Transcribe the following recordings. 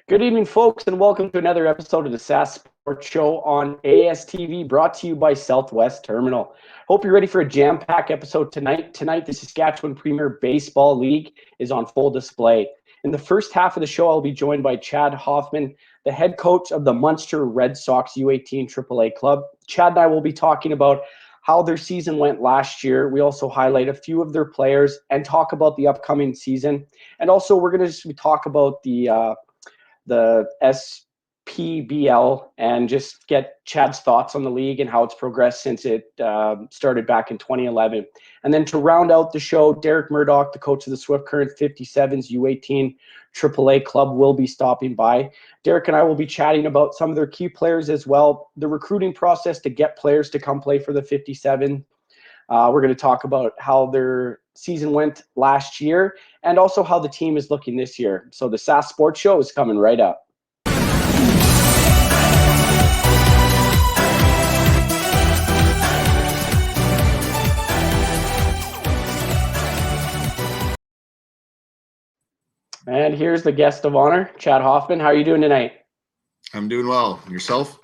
Good evening, folks, and welcome to another episode of the Sask Sports Show on ASTV, brought to you by Southwest Terminal. Hope you're ready for a jam-packed episode tonight. Tonight, the Saskatchewan Premier Baseball League is on full display. In the first half of the show, I'll be joined by Chad Hofmann, the head coach of the Muenster Red Sox U18 AAA club. Chad and I will be talking about how their season went last year. We also highlight a few of their players and talk about the upcoming season. And also, we're going to talk about the SPBL and just get Chad's thoughts on the league and how it's progressed since it started back in 2011. And then to round out the show, Derek Murdoch, the coach of the Swift Current 57's U18 AAA club, will be stopping by. Derek and I will be chatting about some of their key players as well, the recruiting process to get players to come play for the 57. We're going to talk about how their season went last year and also how the team is looking this year. So the Sask Sports Show is coming right up. And here's the guest of honor, Chad Hofmann. How are you doing tonight? I'm doing well. Yourself?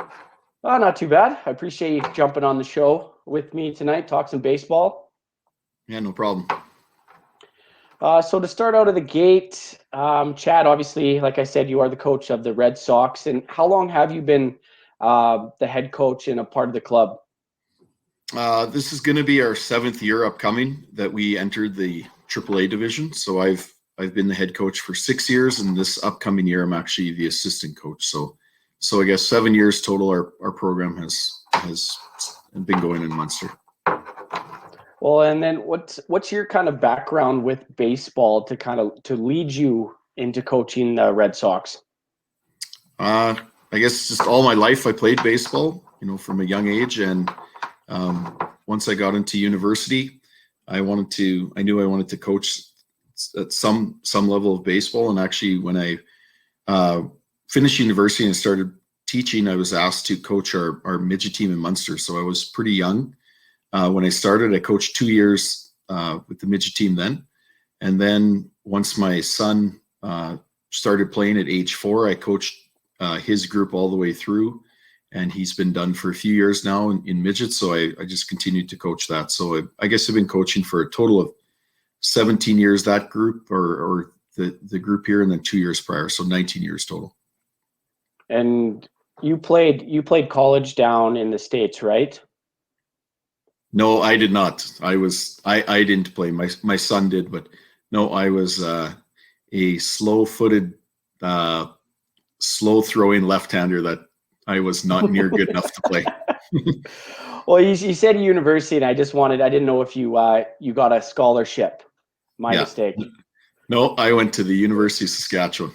Oh, not too bad. I appreciate you jumping on the show with me tonight, talk some baseball. Yeah, no problem. So to start out of the gate, Chad, obviously, like I said, you are the coach of the Red Sox. And how long have you been the head coach and a part of the club? This is going to be our 7th year upcoming that we entered the AAA division. So I've been the head coach for 6 years, and this upcoming year I'm actually the assistant coach. So I guess 7 years total. Our program has been going in Muenster. Well, and then what's your kind of background with baseball to lead you into coaching the Red Sox? I guess just all my life I played baseball, from a young age, and once I got into university, I knew I wanted to coach at some level of baseball. And actually, when I finished university and started teaching, I was asked to coach our midget team in Muenster. So I was pretty young. When I started, I coached 2 years with the midget team then. And then once my son started playing at age 4, I coached his group all the way through. And he's been done for a few years now in midget. So I just continued to coach that. So I guess I've been coaching for a total of 17 years, that group or the group here, and then 2 years prior. So 19 years total. And you played college down in the States, right? No, I did not. I didn't play. My son did, but no, I was a slow-footed, slow-throwing left-hander that I was not near good enough to play. Well, you said university, and I didn't know if you got a scholarship. My mistake. No, I went to the University of Saskatchewan.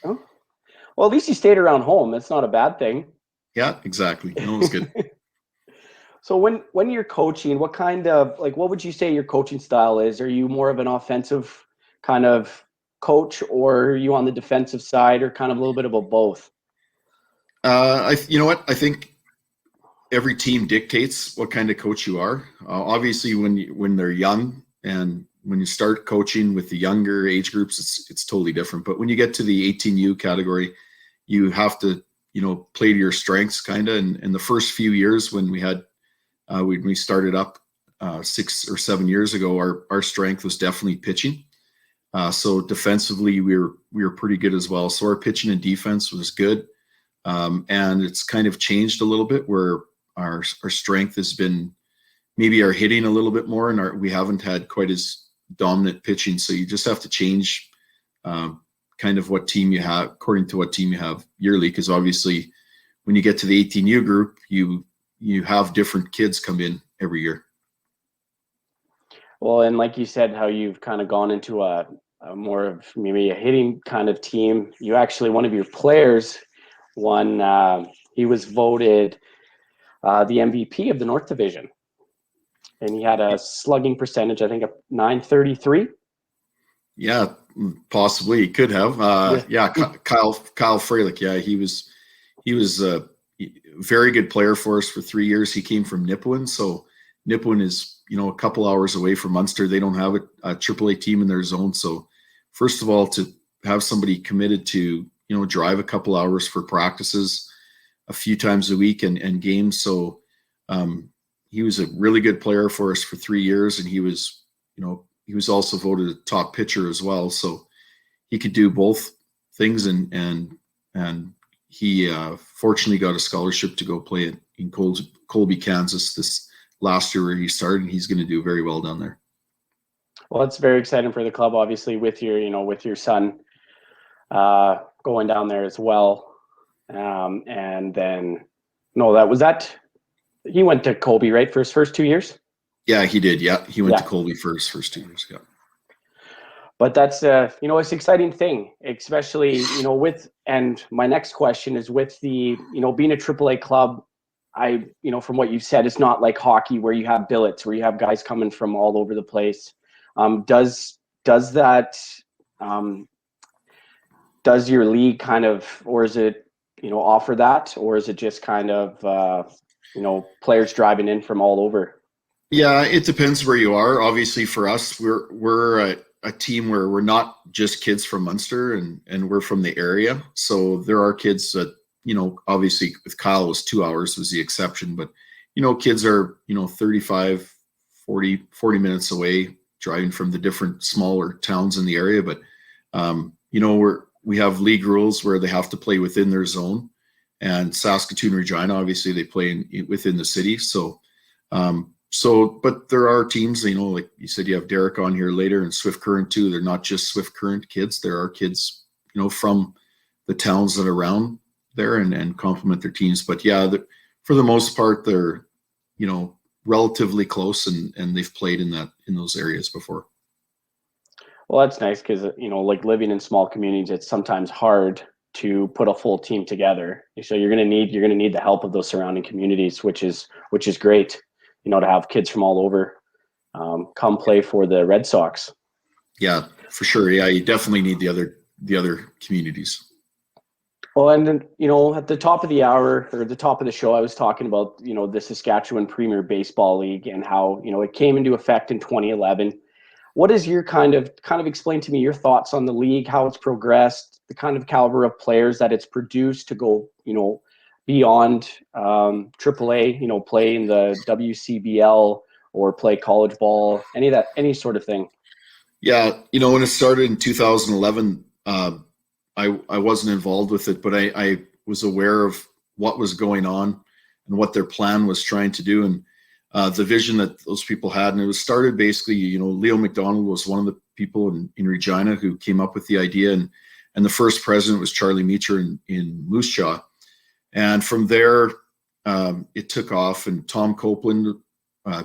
Oh. Well, at least you stayed around home. That's not a bad thing. Yeah, exactly. No, it was good. So when you're coaching, what would you say your coaching style is? Are you more of an offensive kind of coach, or are you on the defensive side, or kind of a little bit of a both? You know what? I think every team dictates what kind of coach you are. Obviously, when they're young and when you start coaching with the younger age groups, it's totally different. But when you get to the 18U category, you have to play to your strengths kind of. And the first few years when we had when we started up 6 or 7 years ago, our strength was definitely pitching. So defensively, we were pretty good as well. So our pitching and defense was good. And it's kind of changed a little bit where our strength has been maybe our hitting a little bit more, and we haven't had quite as dominant pitching. So you just have to change kind of what team you have according to what team you have yearly. Because obviously when you get to the 18U group, you have different kids come in every year. Well, and like you said, how you've kind of gone into a more of maybe a hitting kind of team. You actually, one of your players won, he was voted the MVP of the North Division. And he had a slugging percentage, I think, of .933. Yeah, possibly he could have. Kyle Fralick. Yeah, he was a very good player for us for 3 years. He came from Nipawin, so Nipawin is a couple hours away from Muenster. They don't have a AAA team in their zone. So first of all, to have somebody committed to drive a couple hours for practices a few times a week and games. So he was a really good player for us for 3 years, and he was also voted a top pitcher as well. So he could do both things, and he fortunately got a scholarship to go play in Colby, Kansas this last year where he started, and he's going to do very well down there. Well, it's very exciting for the club, obviously, with your son going down there as well. And then, he went to Colby, right, for his first 2 years? Yeah, he did. Yeah, he went to Colby for his first 2 years. Yeah. But that's, it's an exciting thing, especially, and my next question is with the, being a AAA club, from what you've said, it's not like hockey where you have billets, where you have guys coming from all over the place. Does your league kind of, or is it, offer that, or is it just kind of, players driving in from all over? Yeah, it depends where you are. Obviously, for us, we're a team where we're not just kids from Muenster, and we're from the area. So there are kids that, obviously with Kyle was 2 hours was the exception, but, kids are, 35, 40 minutes away driving from the different smaller towns in the area. But, we have league rules where they have to play within their zone, and Saskatoon, Regina, obviously they play within the city. So, but there are teams, like you said, you have Derek on here later, and Swift Current too. They're not just Swift Current kids. There are kids, from the towns that are around there and complement their teams. But yeah, for the most part, they're, relatively close, and they've played in those areas before. Well, that's nice because, like living in small communities, it's sometimes hard to put a full team together. So you're going to need the help of those surrounding communities, which is great, to have kids from all over come play for the Red Sox. Yeah, for sure. Yeah, you definitely need the other communities. Well, and then, at the top of the hour, or the top of the show, I was talking about, the Saskatchewan Premier Baseball League and how, it came into effect in 2011. What is your kind of explain to me your thoughts on the league, how it's progressed, the kind of caliber of players that it's produced to go, beyond AAA, play in the WCBL or play college ball, any sort of thing? Yeah, when it started in 2011, I wasn't involved with it, but I was aware of what was going on and what their plan was trying to do, and the vision that those people had. And it was started basically, Leo McDonald was one of the people in Regina who came up with the idea, and the first president was Charlie Meacher in Moose Jaw. And from there, it took off, and Tom Copeland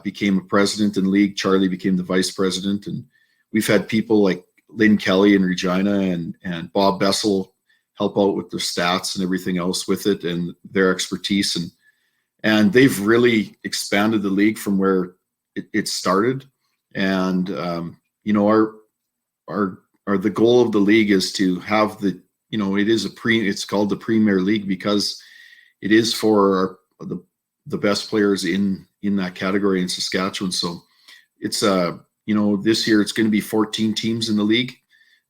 became a president in the league. Charlie became the vice president, and we've had people like Lynn Kelly in Regina and Bob Bessel help out with their stats and everything else with it and their expertise. And they've really expanded the league from where it started. And, the goal of the league is to have it's called the Premier League because it is for the best players in that category in Saskatchewan. So it's, this year it's going to be 14 teams in the league.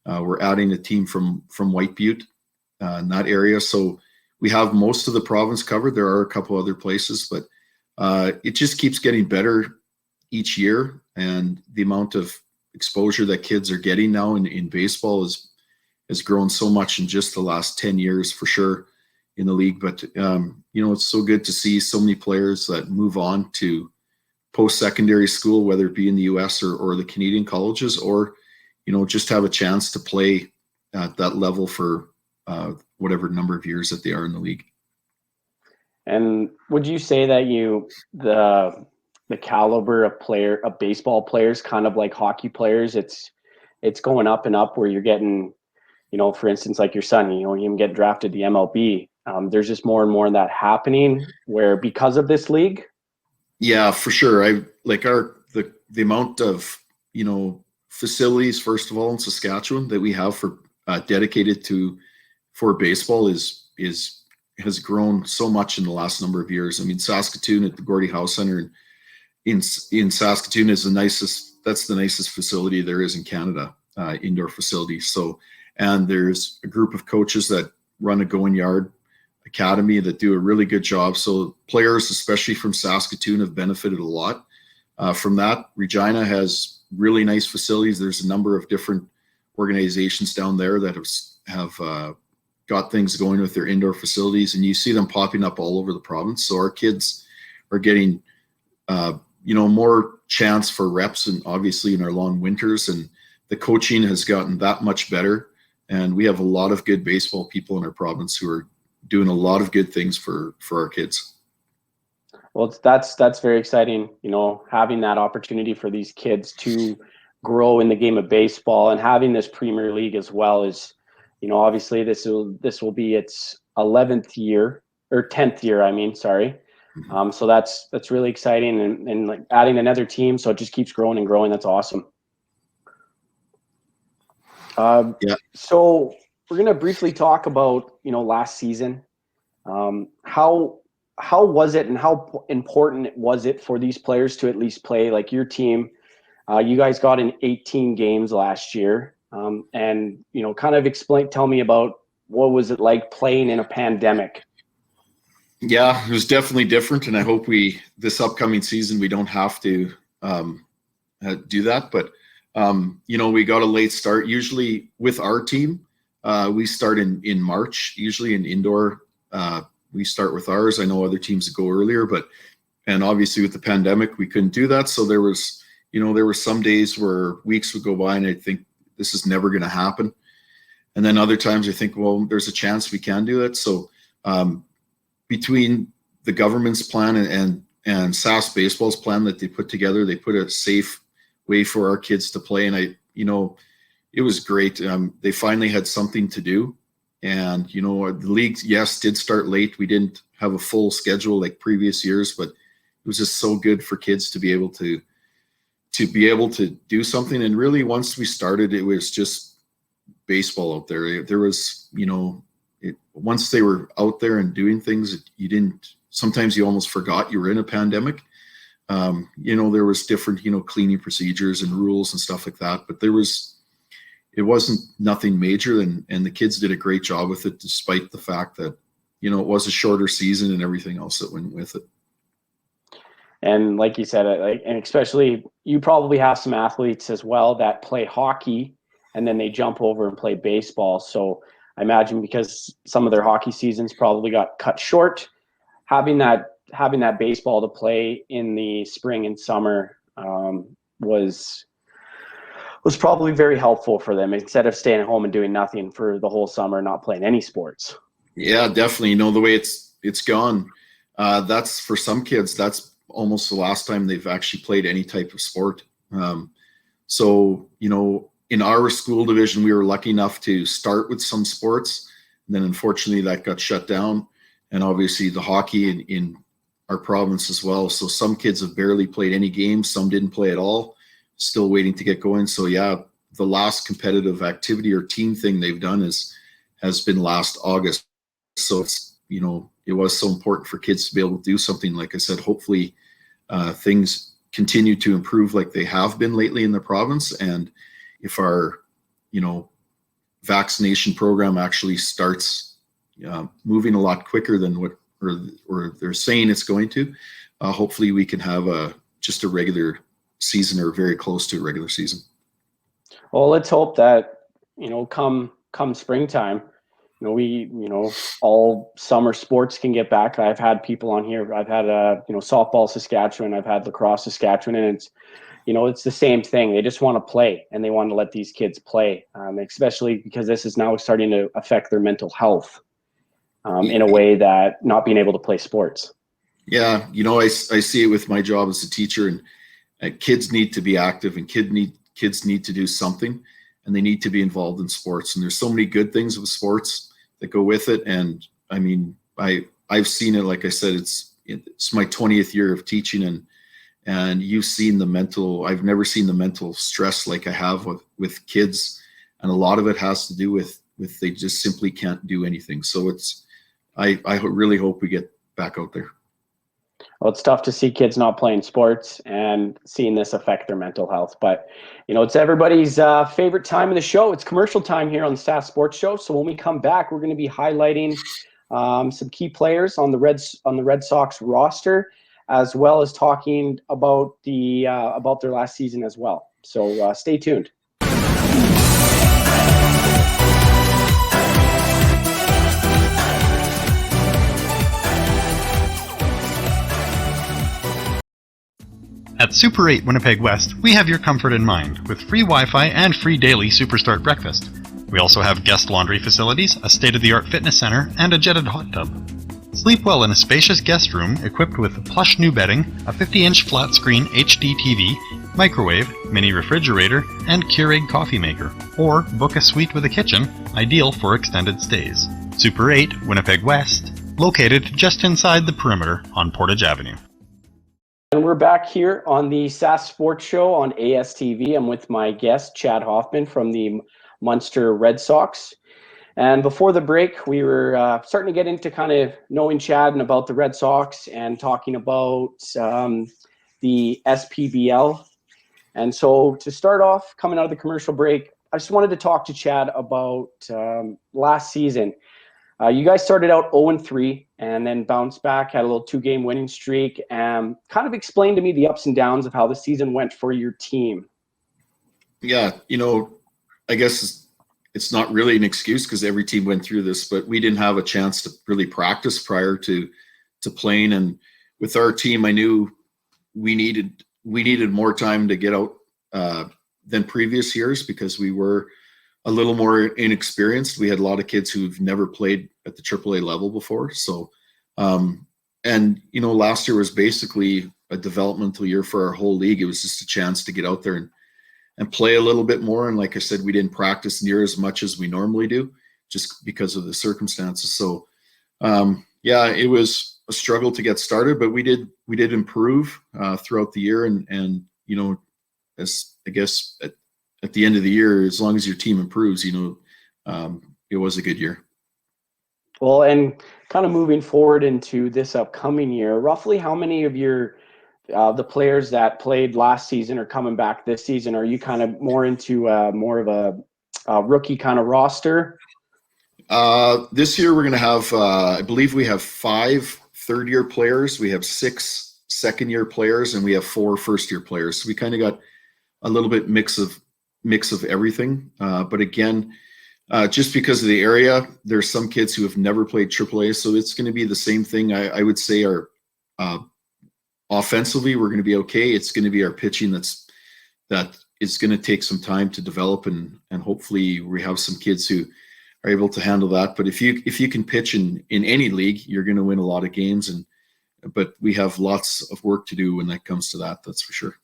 We're adding a team from White Butte in that area. So we have most of the province covered. There are a couple other places, but it just keeps getting better each year. And the amount of exposure that kids are getting now in baseball has grown so much in just the last 10 years for sure in the league. But, it's so good to see so many players that move on to post-secondary school, whether it be in the US or the Canadian colleges, or, just have a chance to play at that level for whatever number of years that they are in the league. And would you say that the caliber of baseball players, kind of like hockey players, it's going up and up, where you're getting, for instance, like your son, you even get drafted to the MLB. There's just more and more of that happening where because of this league? Yeah, for sure. I like the amount of, facilities, first of all, in Saskatchewan that we have for dedicated for baseball has grown so much in the last number of years. I mean, Saskatoon at the Gordie Howe Center in Saskatoon is that's the nicest facility there is in Canada, indoor facility. So, and there's a group of coaches that run a Going Yard Academy that do a really good job. So players, especially from Saskatoon, have benefited a lot from that. Regina has really nice facilities. There's a number of different organizations down there that have got things going with their indoor facilities, and you see them popping up all over the province. So our kids are getting, more chance for reps, and obviously in our long winters, and the coaching has gotten that much better. And we have a lot of good baseball people in our province who are doing a lot of good things for our kids. Well, that's very exciting, having that opportunity for these kids to grow in the game of baseball, and having this Premier League as well is, obviously this will be its 11th year, or 10th year, I mean, sorry. So that's really exciting, and like adding another team, so it just keeps growing and growing. That's awesome. Yeah. So we're going to briefly talk about, last season. How was it, and how important was it for these players to at least play? Like your team, you guys got in 18 games last year, and kind of tell me about what was it like playing in a pandemic. Yeah, it was definitely different, and I hope this upcoming season we don't have to do that. But we got a late start. Usually with our team, we start in March. Usually in indoor, we start with ours. I know other teams go earlier, and obviously with the pandemic, we couldn't do that. So there were some days where weeks would go by, and I think this is never going to happen. And then other times I think, well, there's a chance we can do it. So between the government's plan and Sask Baseball's plan that they put together, they put a safe way for our kids to play. And it was great. They finally had something to do. And, the league, yes, did start late. We didn't have a full schedule like previous years, but it was just so good for kids to be able to do something. And really, once we started, it was just baseball out there. There was, once they were out there and doing things, sometimes you almost forgot you were in a pandemic. There was different, cleaning procedures and rules and stuff like that, but it wasn't nothing major, and the kids did a great job with it, despite the fact that, it was a shorter season and everything else that went with it. And like you said, and especially you probably have some athletes as well that play hockey and then they jump over and play baseball. So I imagine because some of their hockey seasons probably got cut short, having that baseball to play in the spring and summer was probably very helpful for them, instead of staying at home and doing nothing for the whole summer, not playing any sports. Yeah, definitely. The way it's gone, that's for some kids, that's almost the last time they've actually played any type of sport. So, in our school division, we were lucky enough to start with some sports, and then unfortunately that got shut down, and obviously the hockey in our province as well. So some kids have barely played any games, some didn't play at all, still waiting to get going. So yeah, the last competitive activity or team thing they've done has been last August. So it's, it was so important for kids to be able to do something. Like I said, hopefully things continue to improve like they have been lately in the province. And if our, vaccination program actually starts moving a lot quicker than what or they're saying it's going to, hopefully we can have just a regular season, or very close to a regular season. Well, let's hope that, come springtime, all summer sports can get back. I've had people on here. I've had, softball Saskatchewan. I've had lacrosse Saskatchewan, and it's the same thing. They just want to play, and they want to let these kids play, especially because this is now starting to affect their mental health in a way that not being able to play sports. Yeah, I see it with my job as a teacher, and kids need to be active, and kids need to do something, and they need to be involved in sports. And there's so many good things with sports that go with it. And I mean, I've seen it. Like I said, it's my 20th year of teaching, and you've seen I've never seen the mental stress like I have with kids. And a lot of it has to do with they just simply can't do anything. So I really hope we get back out there. Well, it's tough to see kids not playing sports and seeing this affect their mental health. But, it's everybody's favorite time of the show. It's commercial time here on the Sask Sports Show. So when we come back, we're going to be highlighting some key players on the Red Sox roster, as well as talking about their last season as well. So stay tuned. At Super 8 Winnipeg West, we have your comfort in mind with free Wi-Fi and free daily Superstart breakfast. We also have guest laundry facilities, a state-of-the-art fitness center, and a jetted hot tub. Sleep well in a spacious guest room equipped with plush new bedding, a 50-inch flat-screen HD TV, microwave, mini refrigerator, and Keurig coffee maker. Or book a suite with a kitchen, ideal for extended stays. Super 8 Winnipeg West, located just inside the perimeter on Portage Avenue. And we're back here on the Sask Sports Show on ASTV. I'm with my guest, Chad Hofmann from the Muenster Red Sox. And before the break, we were starting to get into kind of knowing Chad and about the Red Sox and talking about the SPBL. And so to start off, coming out of the commercial break, I just wanted to talk to Chad about last season. You guys started out 0-3 and then bounced back, had a little 2-game winning streak, and kind of explain to me the ups and downs of how the season went for your team. Yeah, I guess it's not really an excuse because every team went through this, but we didn't have a chance to really practice prior to playing. And with our team, I knew we needed more time to get out than previous years because we were a little more inexperienced. We had a lot of kids who've never played at the AAA level before. So, last year was basically a developmental year for our whole league. It was just a chance to get out there and play a little bit more. And like I said, we didn't practice near as much as we normally do just because of the circumstances. So, it was a struggle to get started, but we did improve throughout the year. And as I guess at the end of the year, as long as your team improves, it was a good year. Well, and kind of moving forward into this upcoming year, roughly how many of your the players that played last season are coming back this season? Are you kind of more into more of a rookie kind of roster? This year we're going to have, I believe we have 5 third-year players. We have 6 second-year players, and we have 4 first-year players. So we kind of got a little bit mix of everything. But again, just because of the area, there's some kids who have never played AAA, so it's going to be the same thing. I would say our offensively, we're going to be okay. It's going to be our pitching that is going to take some time to develop, and hopefully we have some kids who are able to handle that. But if you can pitch in any league, you're going to win a lot of games. But we have lots of work to do when that comes to that. That's for sure.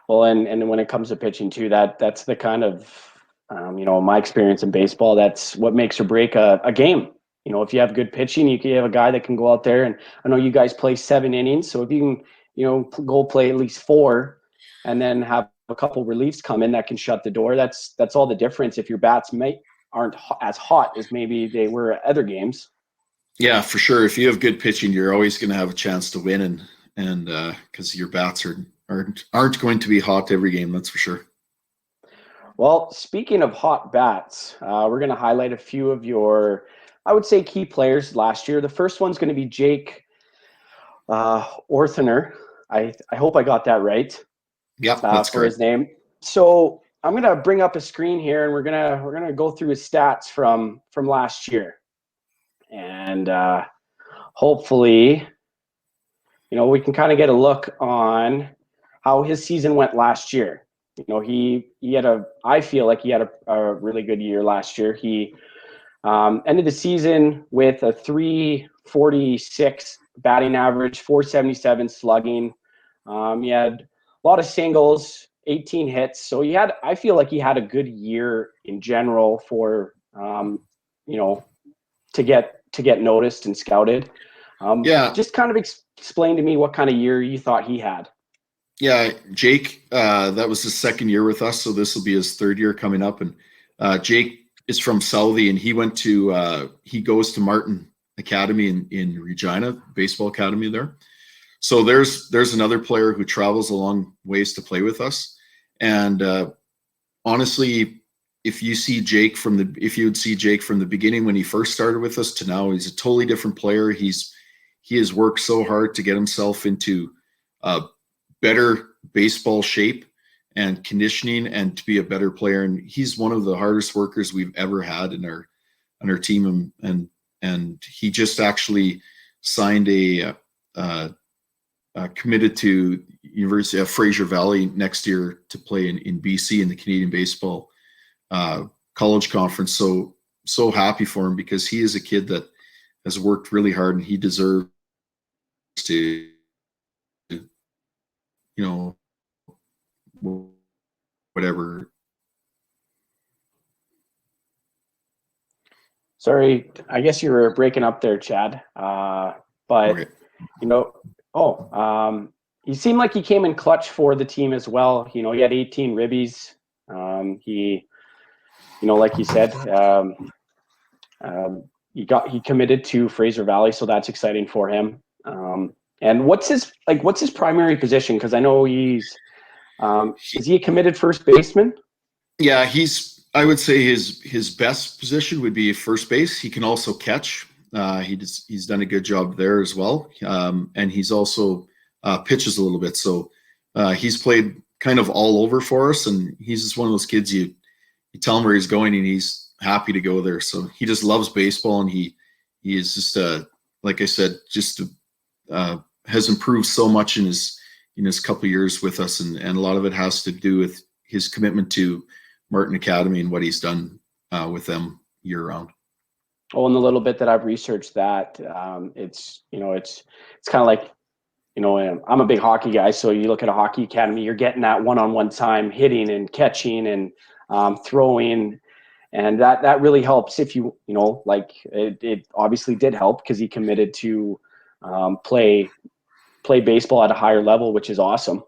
Well, and when it comes to pitching too, that's the kind of my experience in baseball. That's what makes or break a game. If you have good pitching, you can have a guy that can go out there, and I know you guys play 7 innings. So if you can, go play at least 4 and then have a couple reliefs come in that can shut the door, that's all the difference. If your bats aren't as hot as maybe they were at other games. Yeah, for sure. If you have good pitching, you're always going to have a chance to win, and because your bats aren't going to be hot every game. That's for sure. Well, speaking of hot bats, we're going to highlight a few of your, I would say, key players last year. The first one's going to be Jake Orthner. I hope I got that right. Yeah, that's for his name. So I'm going to bring up a screen here, and we're gonna go through his stats from last year, and hopefully, we can kind of get a look on how his season went last year. I feel like he had a really good year last year. He ended the season with a 346 batting average, 477 slugging. He had a lot of singles, 18 hits. So I feel like he had a good year in general for, to get noticed and scouted. Just kind of explain to me what kind of year you thought he had. Yeah, Jake, that was his second year with us, so this will be his third year coming up. And Jake is from Southie, and he goes to Martin Academy in Regina, baseball academy there. So there's another player who travels a long ways to play with us. And honestly, if you would see Jake from the beginning when he first started with us to now, he's a totally different player. He has worked so hard to get himself into better baseball shape and conditioning and to be a better player. And he's one of the hardest workers we've ever had in our team. And he just actually signed committed to University of Fraser Valley next year to play in BC in the Canadian Baseball College Conference. So happy for him, because he is a kid that has worked really hard, and he deserves to, whatever. Sorry, I guess you were breaking up there, Chad. But Okay. He seemed like he came in clutch for the team as well. He had 18 ribbies. He like you said, he committed to Fraser Valley, so that's exciting for him. And what's his primary position? Because I know is he a committed first baseman? Yeah, I would say his best position would be first base. He can also catch. He's done a good job there as well. And he's also pitches a little bit. So he's played kind of all over for us, and he's just one of those kids you tell him where he's going and he's happy to go there. So he just loves baseball, and he is just like I said, just has improved so much in his couple of years with us, and a lot of it has to do with his commitment to Martin Academy and what he's done with them year round. Oh, and the little bit that I've researched that, it's kind of like, I'm a big hockey guy. So you look at a hockey academy, you're getting that one-on-one time hitting and catching and throwing. And that really helps if it obviously did help, because he committed to play baseball at a higher level, which is awesome.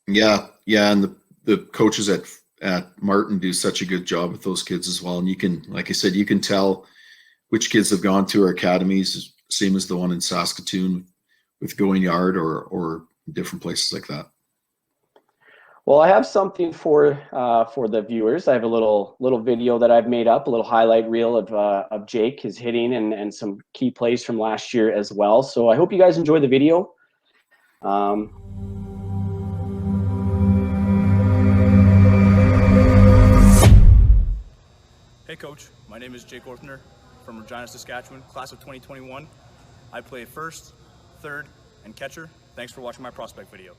Yeah. And the coaches at Martin do such a good job with those kids as well. And you can, like I said, you can tell which kids have gone to our academies, same as the one in Saskatoon with Going Yard or different places like that. Well, I have something for the viewers. I have a little video that I've made up, a little highlight reel of Jake, his hitting, and some key plays from last year as well. So I hope you guys enjoy the video. Hey Coach, my name is Jake Orthner from Regina, Saskatchewan, class of 2021. I play first, third, and catcher. Thanks for watching my prospect video.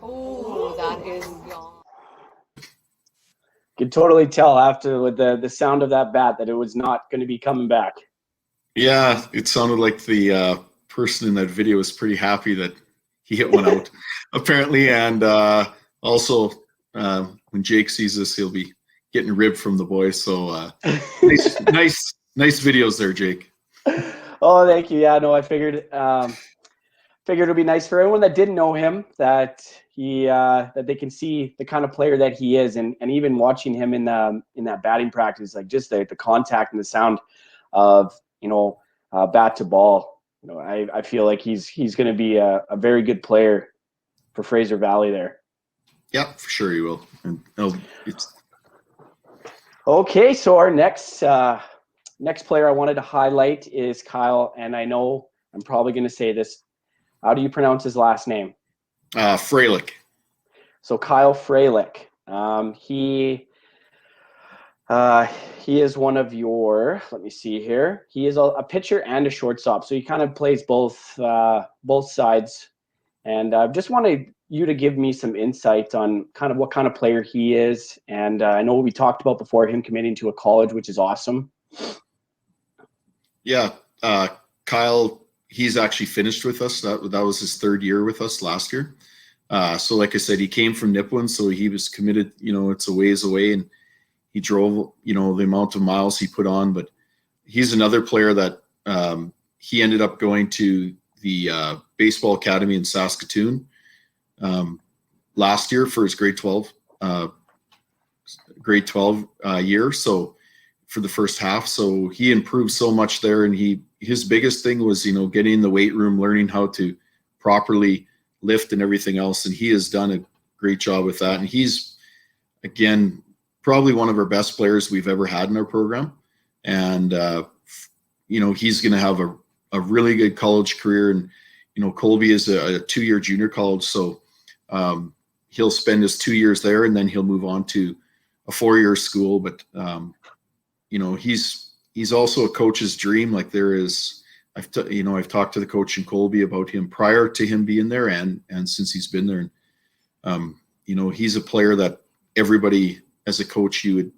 Oh, that is gone. Could totally tell after with the sound of that bat that it was not going to be coming back. Yeah, it sounded like the person in that video was pretty happy that he hit one out, apparently. And also, when Jake sees this, he'll be getting ribbed from the boys. So nice videos there, Jake. Oh, thank you. Yeah, no, I figured it'd be nice for everyone that didn't know him that that they can see the kind of player that he is, and even watching him in that batting practice, like just the contact and the sound of bat to ball. I feel like he's going to be a very good player for Fraser Valley there. Yeah, for sure he will. And okay, so our next player I wanted to highlight is Kyle, and I know I'm probably going to say this How do you pronounce his last name? Fralick. So Kyle Froehlich. He is one of your, let me see here. He is a pitcher and a shortstop. So he kind of plays both sides. And I just wanted you to give me some insight on kind of what kind of player he is. And I know we talked about before him committing to a college, which is awesome. Yeah. Kyle, he's actually finished with us. That was his third year with us last year. So like I said, he came from Nipawin, so he was committed, it's a ways away, and he drove, the amount of miles he put on. But he's another player that he ended up going to the baseball academy in Saskatoon last year for his grade 12 year. So for the first half, so he improved so much there, and his biggest thing was, getting in the weight room, learning how to properly lift and everything else. And he has done a great job with that. And he's, again, probably one of our best players we've ever had in our program. And, he's going to have a really good college career. And, Colby is a 2-year junior college. So he'll spend his 2 years there, and then he'll move on to a 4-year school. But, he's also a coach's dream. Like there is, I've talked to the coach in Colby about him prior to him being there, and since he's been there. And, he's a player that everybody, as a coach, you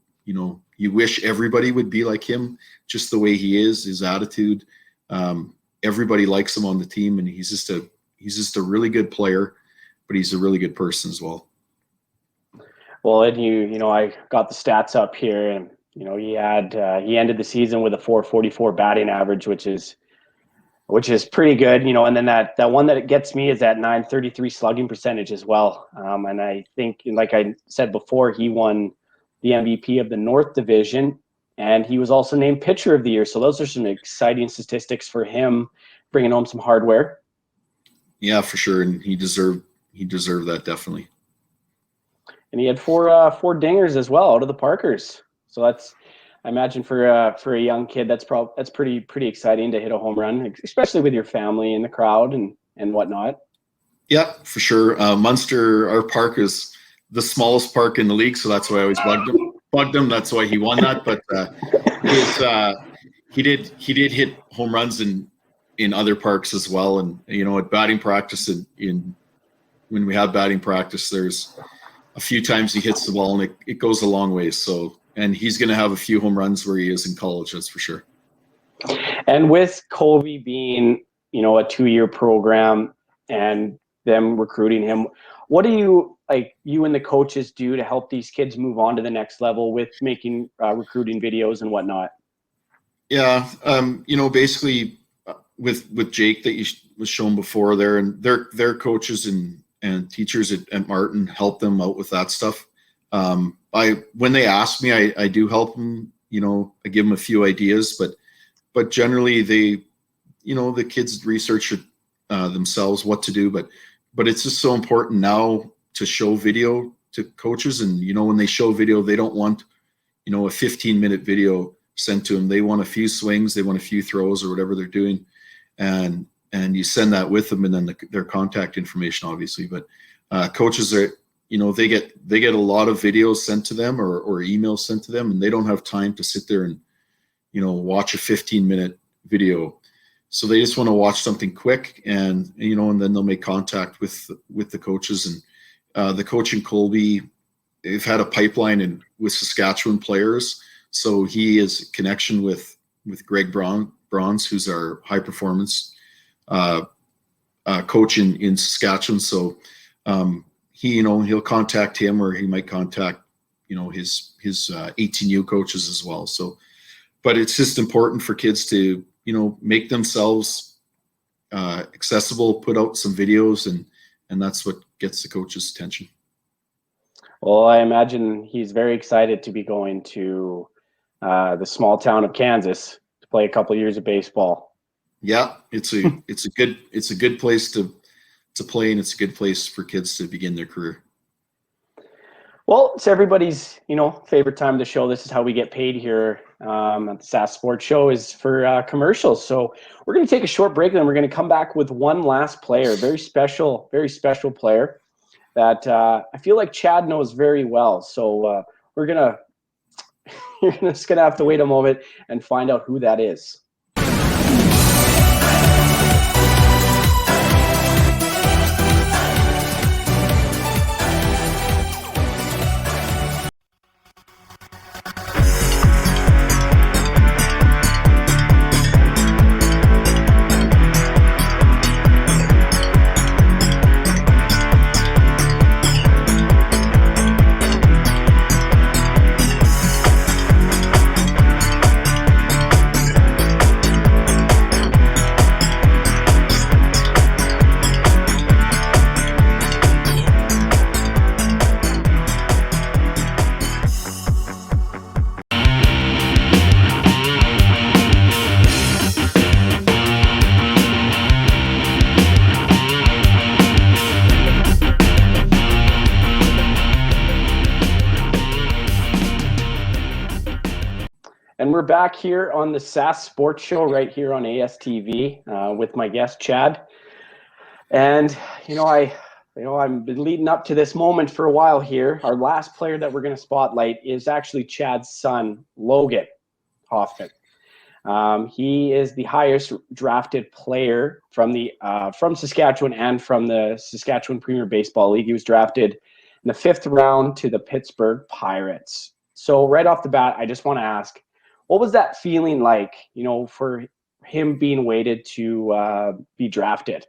wish everybody would be like him, just the way he is, his attitude. Everybody likes him on the team, and he's just a really good player, but he's a really good person as well. Well, and I got the stats up here, and he ended the season with a .444 batting average, which is pretty good, and then that one that it gets me is that .933 slugging percentage as well. And I think, like I said before, he won the MVP of the North Division, and he was also named Pitcher of the Year. So those are some exciting statistics for him, bringing home some hardware. Yeah, for sure, and he deserved that, definitely. And he had four dingers as well out of the Parkers. So that's, I imagine for a young kid, that's pretty exciting to hit a home run, especially with your family in the crowd and whatnot. Yeah, for sure. Muenster, our park is the smallest park in the league, so that's why I always bugged him. That's why he won that. But he did hit home runs in other parks as well. And at batting practice, when we have batting practice, there's a few times he hits the ball, and it goes a long way. So. And he's going to have a few home runs where he is in college, that's for sure. And with Colby being, a 2-year program and them recruiting him, what do you and the coaches do to help these kids move on to the next level with making recruiting videos and whatnot? Yeah, basically with Jake that you was shown before there, and their coaches and teachers at Martin help them out with that stuff. When they ask me, I do help them, I give them a few ideas, but generally they, the kids research themselves what to do, but it's just so important now to show video to coaches. And, when they show video, they don't want, a 15-minute video sent to them. They want a few swings, they want a few throws or whatever they're doing. And you send that with them, and then their contact information, obviously. But coaches are, they get a lot of videos sent to them or emails sent to them, and they don't have time to sit there and, watch a 15-minute video. So they just want to watch something quick, and then they'll make contact with the coaches. And the coach in Colby, they've had a pipeline with Saskatchewan players. So he has a connection with Greg Bronze, who's our high performance coach in Saskatchewan. So, he'll contact him, or he might contact, his 18U coaches as well. So, but it's just important for kids to, make themselves accessible, put out some videos, and that's what gets the coach's attention. Well, I imagine he's very excited to be going to the small town of Kansas to play a couple of years of baseball. Yeah, it's a good place to play, and it's a good place for kids to begin their career. Well, it's everybody's, favorite time of the show. This is how we get paid here at the Sask Sports Show, is for commercials. So we're going to take a short break, and then we're going to come back with one last player, very special player that I feel like Chad knows very well. So you're just going to have to wait a moment and find out who that is. And we're back here on the Sask Sports Show right here on ASTV with my guest Chad. And I've been leading up to this moment for a while here. Our last player that we're going to spotlight is actually Chad's son, Logan Hoffman. He is the highest drafted player from Saskatchewan and from the Saskatchewan Premier Baseball League. He was drafted in the 5th round to the Pittsburgh Pirates. So right off the bat, I just want to ask, what was that feeling like, for him being waited to be drafted?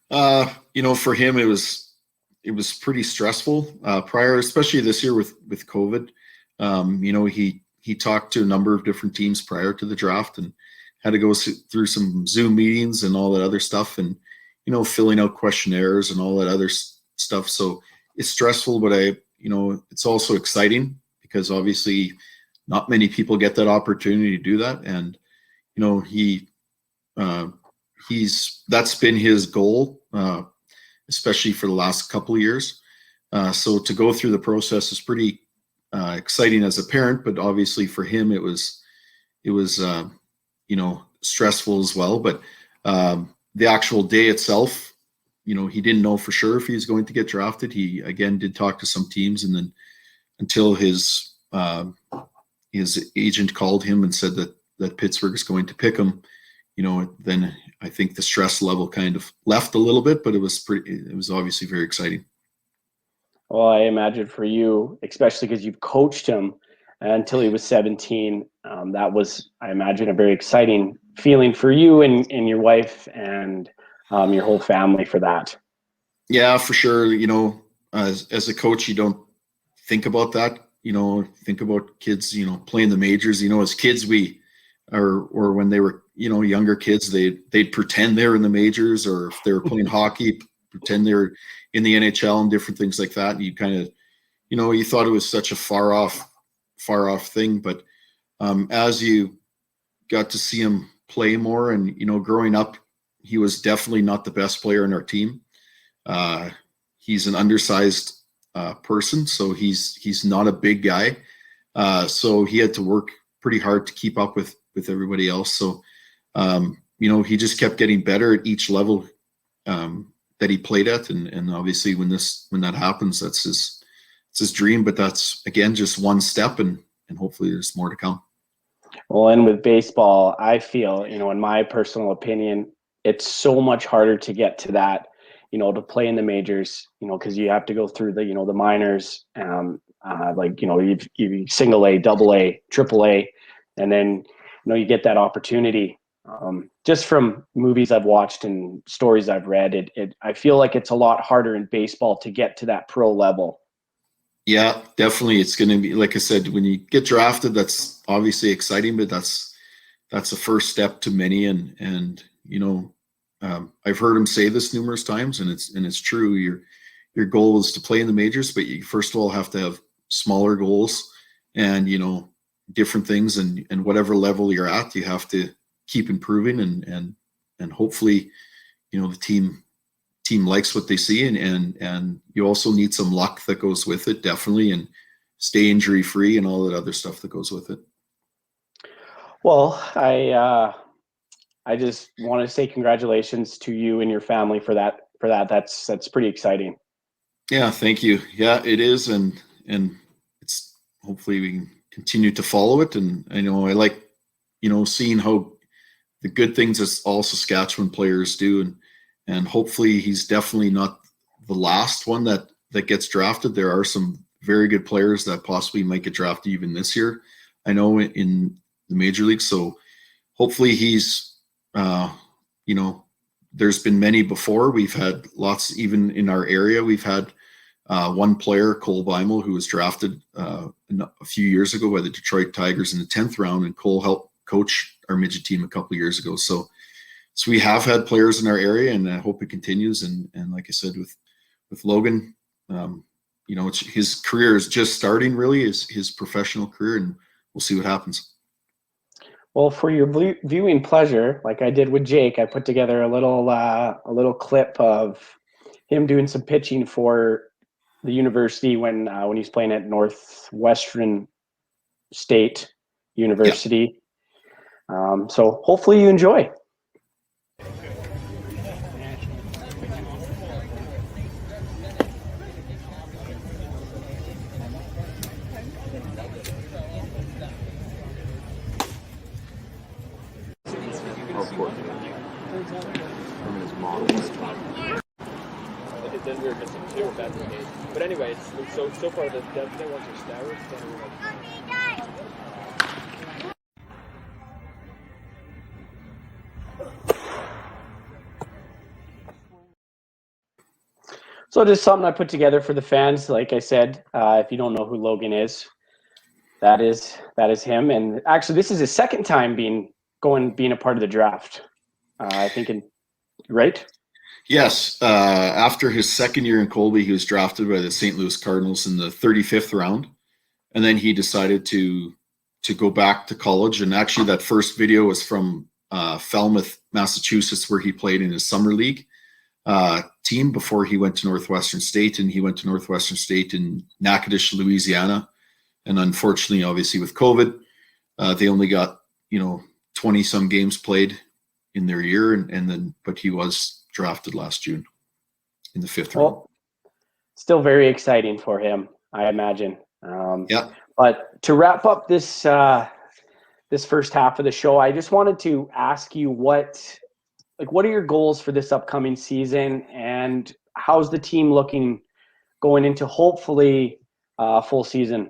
For him, it was pretty stressful prior, especially this year with COVID. He talked to a number of different teams prior to the draft and had to go through some Zoom meetings and all that other stuff, and filling out questionnaires and all that other stuff. So it's stressful, but it's also exciting because obviously not many people get that opportunity to do that. And, that's been his goal, especially for the last couple of years. So to go through the process is pretty exciting as a parent, but obviously for him, it was stressful as well. But the actual day itself, he didn't know for sure if he was going to get drafted. He, again, did talk to some teams, and then until his agent called him and said that Pittsburgh is going to pick him, then I think the stress level kind of left a little bit, but it was obviously very exciting. Well, I imagine for you, especially because you've coached him until he was 17, that was, I imagine, a very exciting feeling for you and your wife and your whole family for that. Yeah, for sure. As a coach, you don't think about that. Think about kids, playing the majors. As kids, or when they were, younger kids, they'd pretend they were in the majors, or if they were playing hockey, pretend they were in the NHL and different things like that. And you kind of, you thought it was such a far off thing. But as you got to see him play more, and, growing up, he was definitely not the best player in our team. He's an undersized person, so he's not a big guy. So he had to work pretty hard to keep up with everybody else. So, he just kept getting better at each level that he played at. And obviously when that happens, that's his dream, but that's, again, just one step, and hopefully there's more to come. Well, and with baseball, I feel, in my personal opinion, it's so much harder to get to that, to play in the majors, because you have to go through the, the minors, you single A, double A, triple A, and then, you get that opportunity. Just from movies I've watched and stories I've read, I feel like it's a lot harder in baseball to get to that pro level. Yeah, definitely. It's going to be, like I said, when you get drafted, that's obviously exciting, but that's the first step to many. And I've heard him say this numerous times, and it's true. Your goal is to play in the majors, but you first of all have to have smaller goals and, different things, and whatever level you're at, you have to keep improving, and hopefully, the team team likes what they see, and you also need some luck that goes with it, definitely, and stay injury free and all that other stuff that goes with it. Well, I just want to say congratulations to you and your family for that. That's pretty exciting. Yeah, thank you. Yeah, it is, and it's hopefully we can continue to follow it. And I know I like, seeing how the good things that all Saskatchewan players do, and hopefully he's definitely not the last one that gets drafted. There are some very good players that possibly might get drafted even this year, I know, in the major leagues. So hopefully he's, there's been many before. We've had lots, even in our area. We've had one player, Cole Beimel, who was drafted a few years ago by the Detroit Tigers in the 10th round, and Cole helped coach our midget team a couple of years ago. So we have had players in our area, and I hope it continues. And like I said, with Logan, his career is just starting, really, is his professional career, and we'll see what happens. Well, for your viewing pleasure, like I did with Jake, I put together a little clip of him doing some pitching for the university when he's playing at Northwestern State University. Yeah. So hopefully you enjoy. Then we were missing 2 of that brigade. But anyway, so far the definitely ones are steroids. So just something I put together for the fans. Like I said, if you don't know who Logan is, that is him. And actually, this is his second time being a part of the draft. I think, right? Yes. After his second year in Colby, he was drafted by the St. Louis Cardinals in the 35th round. And then he decided to go back to college. And actually that first video was from Falmouth, Massachusetts, where he played in his summer league team before he went to Northwestern State. And he went to Northwestern State in Natchitoches, Louisiana. And unfortunately, obviously with COVID, they only got, 20 some games played in their year. But he was drafted last June in the 5th round. Still very exciting for him, I imagine. Yeah. But to wrap up this first half of the show, I just wanted to ask you what are your goals for this upcoming season, and how's the team looking going into hopefully a full season?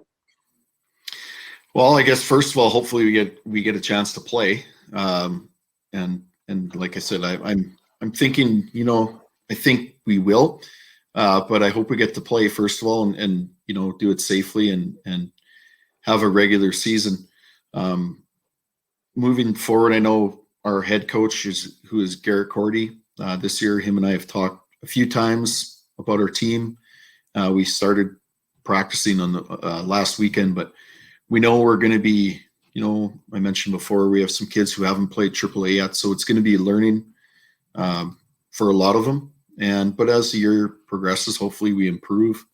Well, I guess first of all, hopefully we get a chance to play, and like I said, I'm thinking, I think we will, but I hope we get to play first of all, and do it safely and have a regular season. Moving forward, I know our head coach who is Garrett Cordy. This year, him and I have talked a few times about our team. We started practicing on the last weekend, but we know we're going to be, I mentioned before, we have some kids who haven't played AAA yet, so it's going to be learning for a lot of them. But as the year progresses, hopefully we improve,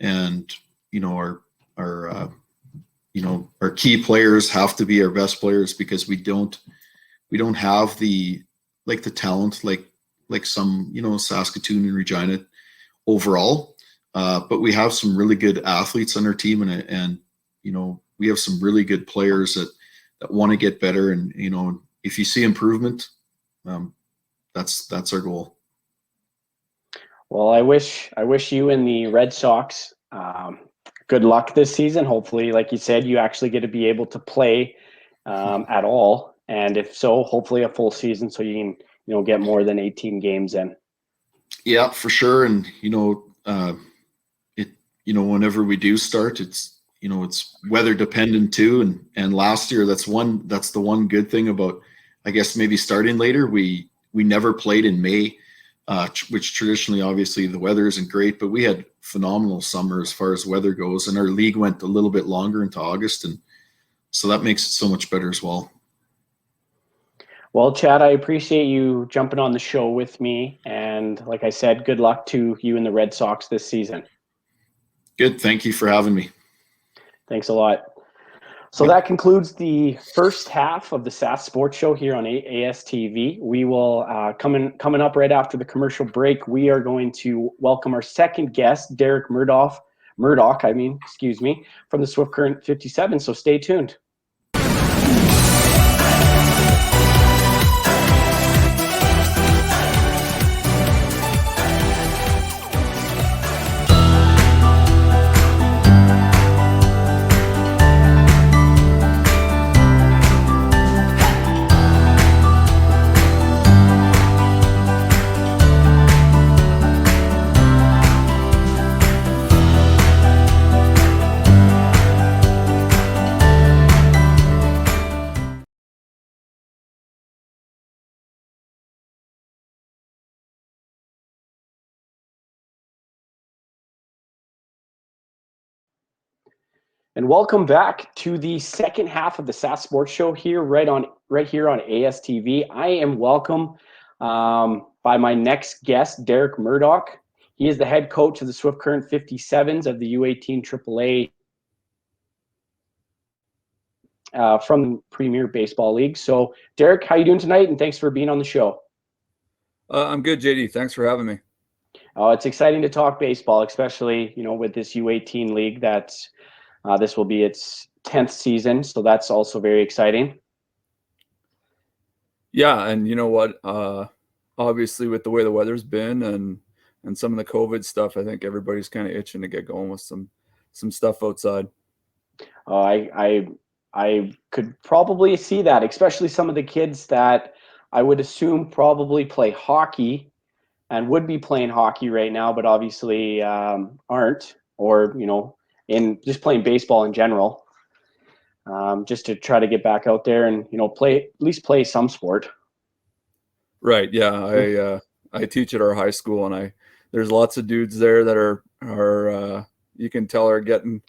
and our key players have to be our best players, because we don't have the talent like some Saskatoon and Regina overall, but we have some really good athletes on our team, and we have some really good players that want to get better, and if you see improvement, that's our goal. Well, I wish you and the Red Sox good luck this season. Hopefully, like you said, you actually get to be able to play at all, and if so, hopefully a full season, so you can get more than 18 games in. Yeah, for sure. And whenever we do start, it's weather dependent too. And last year, that's the one good thing about, I guess, maybe starting later. We never played in May, which traditionally, obviously, the weather isn't great, but we had phenomenal summer as far as weather goes, and our league went a little bit longer into August, and so that makes it so much better as well. Well, Chad, I appreciate you jumping on the show with me, and And like I said, good luck to you and the Red Sox this season. Good. Thank you for having me. Thanks a lot. So that concludes the first half of the Sask Sports Show here on ASTV. We will, coming up right after the commercial break, we are going to welcome our second guest, Derek Murdoch, from the Swift Current 57. So stay tuned. And welcome back to the second half of the Sask Sports Show here, right here on ASTV. I am welcomed by my next guest, Derek Murdoch. He is the head coach of the Swift Current 57s of the U18 AAA from the Premier Baseball League. So, Derek, how you doing tonight? And thanks for being on the show. I'm good, JD. Thanks for having me. It's exciting to talk baseball, especially with this U18 league that's. This will be its 10th season, so that's also very exciting. Yeah, and you know what? Obviously, with the way the weather's been and some of the COVID stuff, I think everybody's kind of itching to get going with some stuff outside. I could probably see that, especially some of the kids that I would assume probably play hockey and would be playing hockey right now, but obviously aren't, or in just playing baseball in general, just to try to get back out there and at least play some sport. Right. Yeah. I teach at our high school, and there's lots of dudes there that are you can tell are getting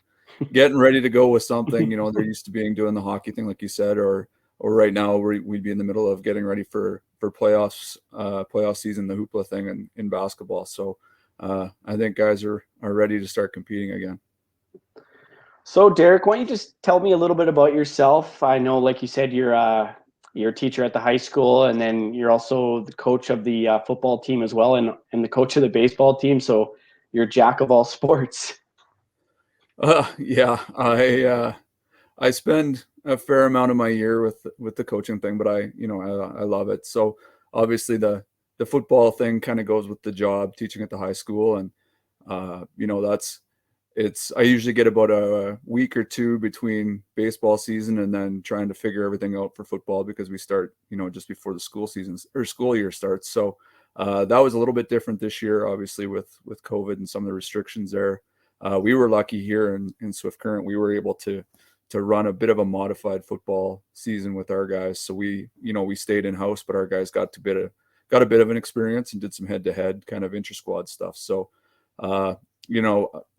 ready to go with something. They're used to doing the hockey thing, like you said, or right now we'd be in the middle of getting ready for playoff season, the hoopla thing in basketball. So I think guys are ready to start competing again. So, Derek, why don't you just tell me a little bit about yourself? I know, like you said, you're a teacher at the high school, and then you're also the coach of the football team as well, and the coach of the baseball team. So you're a jack of all sports. Yeah, I spend a fair amount of my year with the coaching thing, but I love it. So obviously the football thing kind of goes with the job, teaching at the high school, and I usually get about a week or two between baseball season and then trying to figure everything out for football, because we start, just before the school year starts. So that was a little bit different this year, obviously with COVID and some of the restrictions there. We were lucky here in Swift Current. We were able to run a bit of a modified football season with our guys. So we stayed in house, but our guys got a bit of an experience and did some head-to-head kind of intra-squad stuff. So,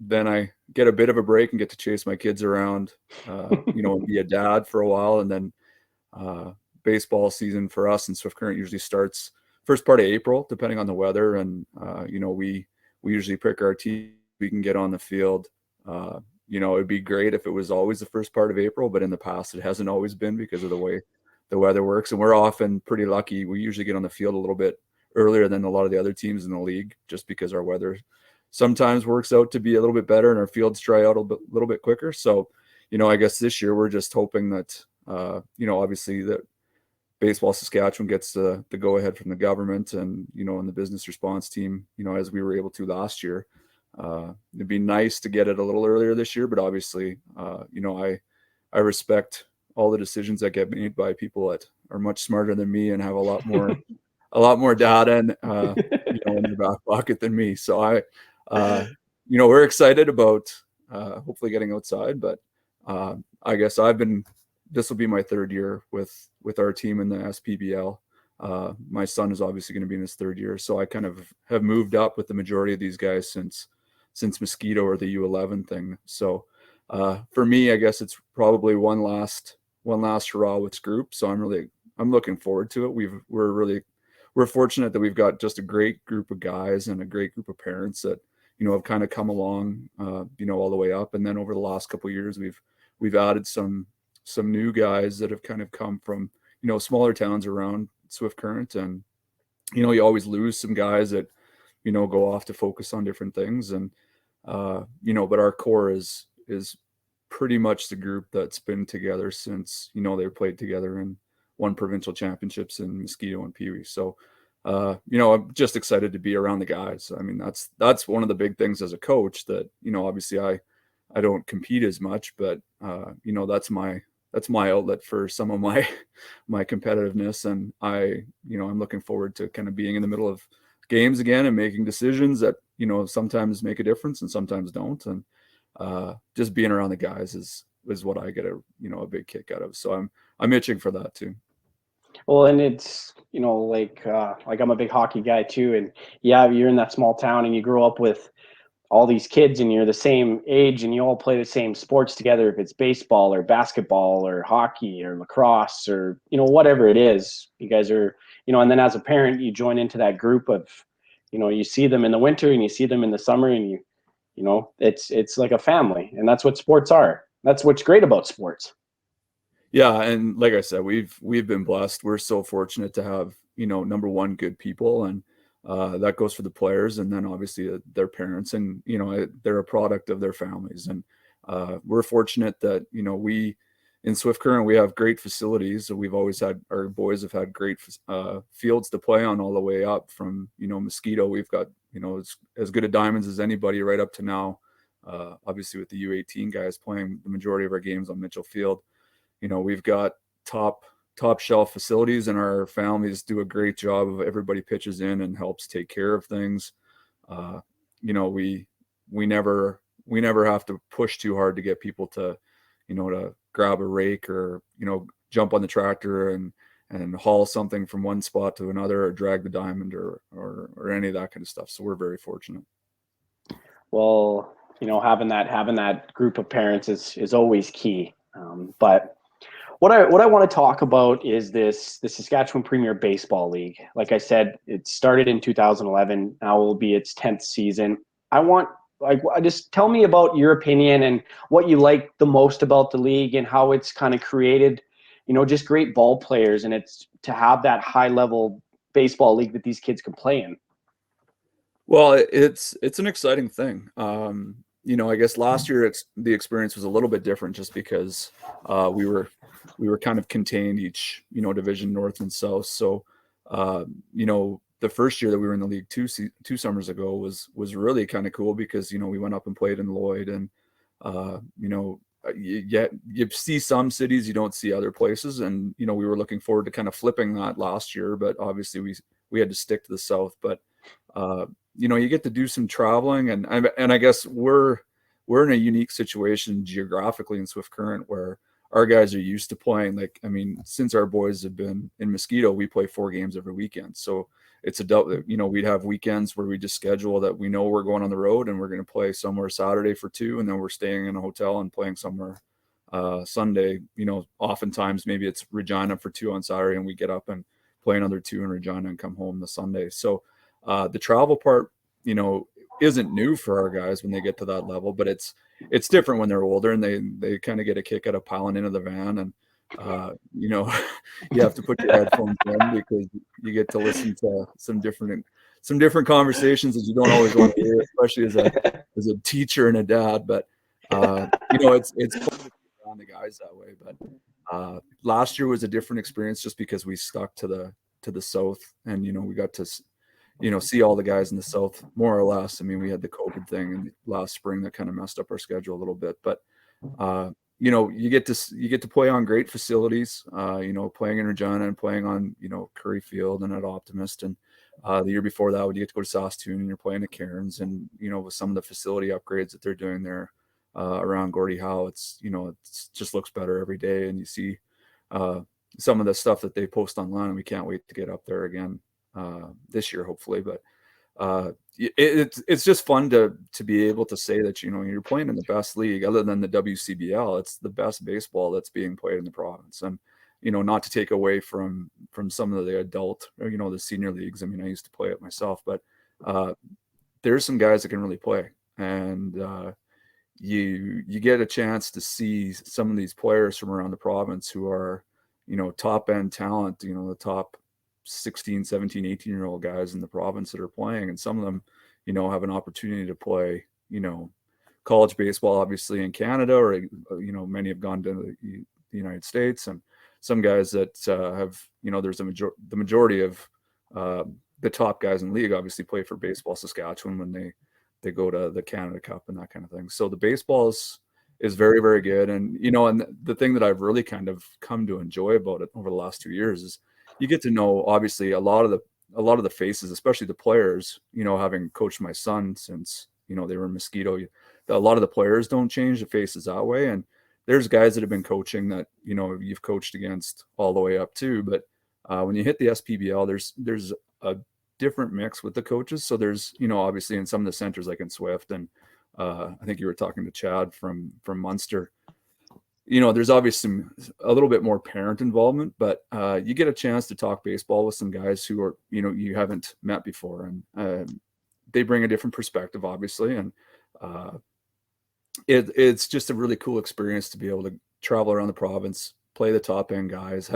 then I get a bit of a break and get to chase my kids around, and be a dad for a while. And then baseball season for us in Swift Current usually starts first part of April, depending on the weather. And, we usually pick our team. We can get on the field. It'd be great if it was always the first part of April, but in the past it hasn't always been because of the way the weather works. And we're often pretty lucky. We usually get on the field a little bit earlier than a lot of the other teams in the league, just because our weather sometimes works out to be a little bit better and our fields dry out a little bit quicker. So, I guess this year we're just hoping that, obviously that Baseball Saskatchewan gets the go ahead from the government and, and the business response team, as we were able to last year. It'd be nice to get it a little earlier this year, but obviously, I respect all the decisions that get made by people that are much smarter than me and have a lot more data and, in their back pocket than me. So we're excited about hopefully getting outside, but I guess this will be my third year with our team in the SPBL. My son is obviously going to be in his third year, so I kind of have moved up with the majority of these guys since Mosquito or the U11 thing. So for me, I guess it's probably one last hurrah with this group. So I'm looking forward to it. We're we're fortunate that we've got just a great group of guys and a great group of parents that, have kind of come along, all the way up. And then over the last couple of years, we've added some new guys that have kind of come from, smaller towns around Swift Current. And, you always lose some guys that, go off to focus on different things. And, but our core is pretty much the group that's been together since, they played together and won provincial championships in Mosquito and Pee Wee. So, I'm just excited to be around the guys. I mean, that's one of the big things as a coach that, obviously I don't compete as much, but, that's my outlet for some of my competitiveness. And I'm looking forward to kind of being in the middle of games again and making decisions that, sometimes make a difference and sometimes don't. And just being around the guys is what I get a big kick out of. So I'm itching for that too. Well, and it's, like I'm a big hockey guy too. And yeah, you're in that small town and you grow up with all these kids and you're the same age and you all play the same sports together. If it's baseball or basketball or hockey or lacrosse or, whatever it is, you guys are, and then as a parent, you join into that group of, you see them in the winter and you see them in the summer and it's like a family, and that's what sports are. That's what's great about sports. Yeah. And like I said, we've been blessed. We're so fortunate to have, number one, good people. And that goes for the players and then obviously their parents and, they're a product of their families. And we're fortunate that, we in Swift Current, we have great facilities. So we've always had, our boys have had great fields to play on all the way up from, Mosquito. We've got, as good a diamonds as anybody right up to now. Obviously with the U18 guys playing the majority of our games on Mitchell Field. We've got top shelf facilities and our families do a great job of everybody pitches in and helps take care of things. We never have to push too hard to get people to, to grab a rake or, jump on the tractor and haul something from one spot to another or drag the diamond or any of that kind of stuff. So we're very fortunate. Well, having that group of parents is always key. But what I want to talk about is the Saskatchewan Premier Baseball League. Like I said, it started in 2011. Now will be its 10th season. Just tell me about your opinion and what you like the most about the league and how it's kind of created, just great ball players, and it's to have that high level baseball league that these kids can play in. Well, it's an exciting thing. I guess last year the experience was a little bit different just because we were kind of contained each, division north and south. So, the first year that we were in the league two summers ago was really kind of cool because, we went up and played in Lloyd and, you see some cities, you don't see other places. And, we were looking forward to kind of flipping that last year, but obviously we had to stick to the south. But, you get to do some traveling and I guess we're in a unique situation geographically in Swift Current where our guys are used to playing. Since our boys have been in Mosquito, we play 4 games every weekend. So it's we'd have weekends where we just schedule that we know we're going on the road and we're going to play somewhere Saturday for 2. And then we're staying in a hotel and playing somewhere Sunday. Oftentimes maybe it's Regina for 2 on Saturday and we get up and play another 2 in Regina and come home the Sunday. So the travel part, isn't new for our guys when they get to that level, but it's different when they're older and they kind of get a kick out of piling into the van and you have to put your headphones in because you get to listen to some different conversations that you don't always want to hear, especially as a teacher and a dad. But it's fun to be around the guys that way. But last year was a different experience just because we stuck to the south and we got to see all the guys in the south more or less. We had the COVID thing in last spring that kind of messed up our schedule a little bit, but you get to play on great facilities, playing in Regina and playing on, Curry Field and at Optimist. And the year before that, you get to go to Saskatoon and you're playing at Cairns and, with some of the facility upgrades that they're doing there around Gordie Howe, it just looks better every day. And you see some of the stuff that they post online and we can't wait to get up there again this year, hopefully. But it's just fun to be able to say that you're playing in the best league other than the WCBL. It's the best baseball that's being played in the province, and not to take away from from some of the adult, or, the senior leagues. I mean, I used to play it myself, but there's some guys that can really play, and you get a chance to see some of these players from around the province who are, top end talent, the top 16, 17, 18-year-old guys in the province that are playing. And some of them, have an opportunity to play, college baseball, obviously in Canada, or, many have gone to the United States, and some guys that have, there's the majority of the top guys in the league obviously play for Baseball Saskatchewan when they go to the Canada Cup and that kind of thing. So the baseball is very, very good. And, and the thing that I've really kind of come to enjoy about it over the last 2 years is you get to know, obviously, a lot of the faces, especially the players, having coached my son since, they were in Mosquito. A lot of the players don't change the faces that way. And there's guys that have been coaching that, you've coached against all the way up too. But when you hit the SPBL, there's a different mix with the coaches. So there's, obviously in some of the centers like in Swift, and I think you were talking to Chad from Muenster, there's obviously a little bit more parent involvement, but you get a chance to talk baseball with some guys who are, you haven't met before, and they bring a different perspective, obviously. And it's just a really cool experience to be able to travel around the province, play the top end guys,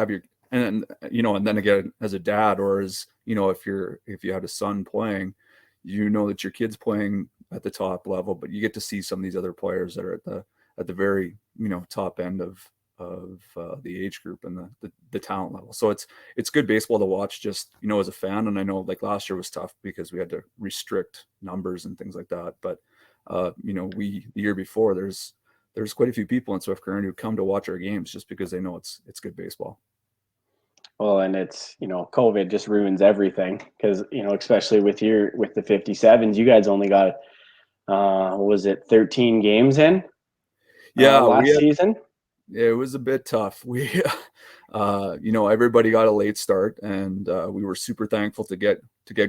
and then again, as a dad, or as, if you had a son playing, that your kid's playing at the top level, but you get to see some of these other players that are at the very, top end of the age group and the talent level. So it's good baseball to watch, just, as a fan. And I know like last year was tough because we had to restrict numbers and things like that. But, the year before, there's quite a few people in Swift Current who come to watch our games just because they know it's good baseball. Well, and it's, COVID just ruins everything because, especially with the 57s, you guys only got, what was it, 13 games in? Last season? It was a bit tough. We, everybody got a late start, and we were super thankful to get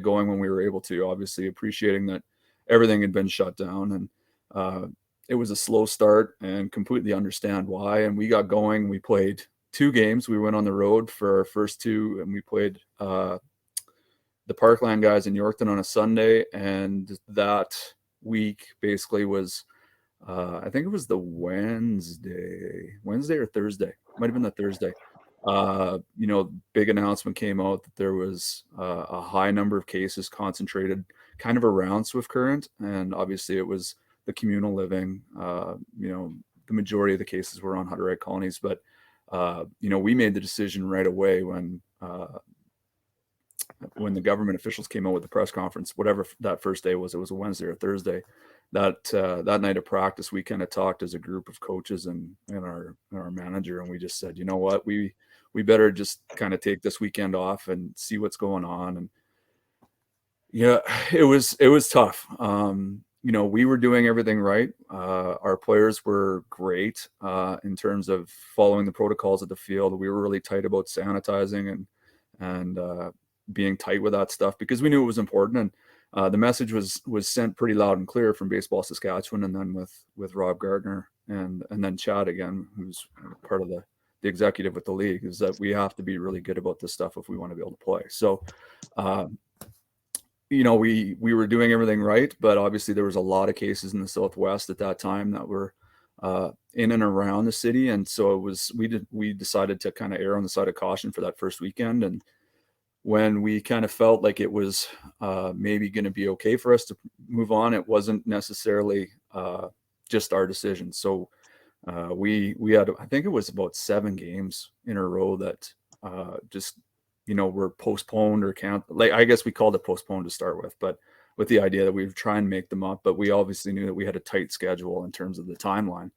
going when we were able to, obviously appreciating that everything had been shut down, and it was a slow start, and completely understand why. And we got going. We played 2 games. We went on the road for our first 2, and we played the Parkland guys in Yorkton on a Sunday. And that week basically was, I think it was the Wednesday or Thursday. Might have been the Thursday. Big announcement came out that there was a high number of cases concentrated kind of around Swift Current. And obviously it was the communal living. The majority of the cases were on Hutterite colonies, but we made the decision right away when the government officials came out with the press conference, whatever that first day was, it was a Wednesday or Thursday, that night of practice, we kind of talked as a group of coaches and our manager, and we just said, you know what, we better just kind of take this weekend off and see what's going on. And yeah, it was tough. We were doing everything right. Our players were great in terms of following the protocols at the field. We were really tight about sanitizing and being tight with that stuff because we knew it was important. And the message was sent pretty loud and clear from Baseball Saskatchewan, and then with Rob Gardner and then Chad again, who's part of the executive with the league, is that we have to be really good about this stuff if we want to be able to play. So, we were doing everything right, but obviously there was a lot of cases in the Southwest at that time that were in and around the city. And so we decided to kind of err on the side of caution for that first weekend. And when we kind of felt like it was maybe going to be okay for us to move on, it wasn't necessarily just our decision. So we had, I think it was about 7 games in a row that just, were postponed or I guess we called it postponed to start with, but with the idea that we would try and make them up. But we obviously knew that we had a tight schedule in terms of the timeline.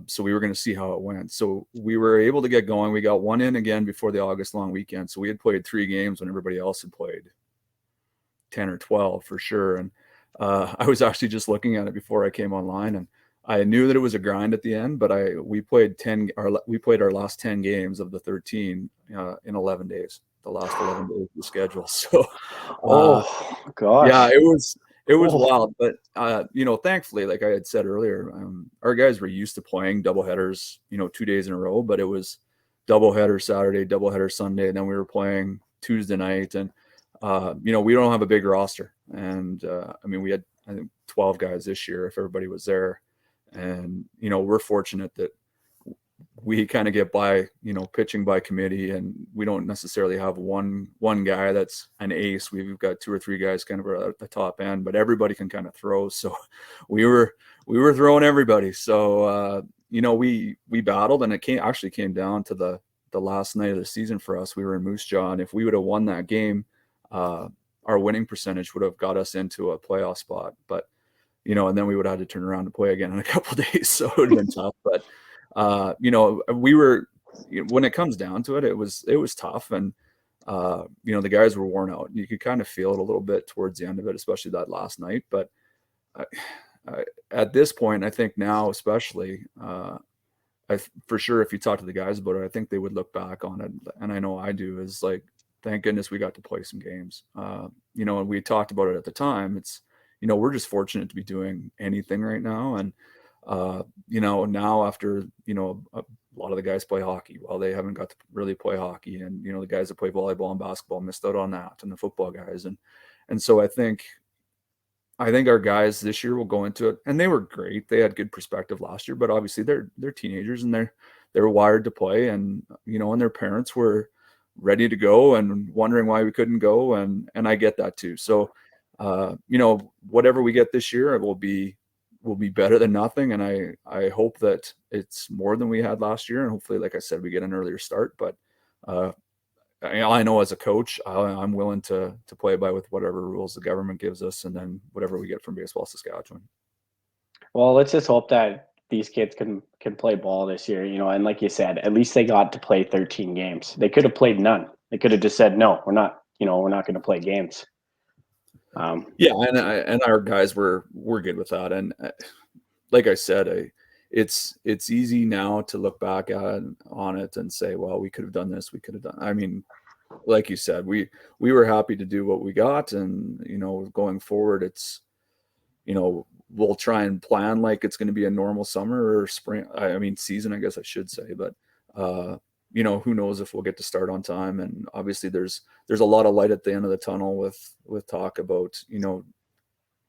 So we were going to see how it went. So we were able to get going. We got one in again before the August long weekend. So we had played 3 games when everybody else had played 10 or 12 for sure. And I was actually just looking at it before I came online, and I knew that it was a grind at the end, but we played our last 10 games of the 13 in 11 days, the last 11 days of the schedule. So, gosh. Yeah, it was wild, but thankfully, like I had said earlier, our guys were used to playing doubleheaders, 2 days in a row, but it was doubleheader Saturday, doubleheader Sunday, and then we were playing Tuesday night. And we don't have a big roster, and we had, I think, 12 guys this year if everybody was there. And we're fortunate that we kind of get by, pitching by committee, and we don't necessarily have one guy that's an ace. We've got 2 or 3 guys kind of at the top end, but everybody can kind of throw. So we were throwing everybody. So we battled, and it actually came down to the last night of the season for us. We were in Moose Jaw, and if we would have won that game, our winning percentage would have got us into a playoff spot. But and then we would have had to turn around and play again in a couple of days, so it would have been tough. But we were, when it comes down to it, it was tough, and the guys were worn out. You could kind of feel it a little bit towards the end of it, especially that last night. But at this point, I think now, especially, for sure, if you talk to the guys about it, I think they would look back on it, and I know I do, is like, thank goodness we got to play some games. And we talked about it at the time. It's, we're just fortunate to be doing anything right now. And, now after, a lot of the guys play hockey. Well, they haven't got to really play hockey. And, the guys that play volleyball and basketball missed out on that, and the football guys. And so I think our guys this year will go into it, and they were great. They had good perspective last year, but obviously they're teenagers, and they're wired to play, and, and their parents were ready to go and wondering why we couldn't go. And I get that too. So, whatever we get this year, it will be better than nothing. And I hope that it's more than we had last year. And hopefully, like I said, we get an earlier start, but, I know as a coach, I'm willing to play by with whatever rules the government gives us, and then whatever we get from Baseball Saskatchewan. Well, let's just hope that these kids can play ball this year, and like you said, at least they got to play 13 games. They could have played none. They could have just said, no, we're not going to play games. And our guys were good with that. And like I said, it's easy now to look back on it and say, well, we could have done this, we could have done. I mean, like you said, we were happy to do what we got, and going forward, it's we'll try and plan like it's going to be a normal summer or spring. Season, I guess I should say, but who knows if we'll get to start on time. And obviously there's a lot of light at the end of the tunnel with talk about,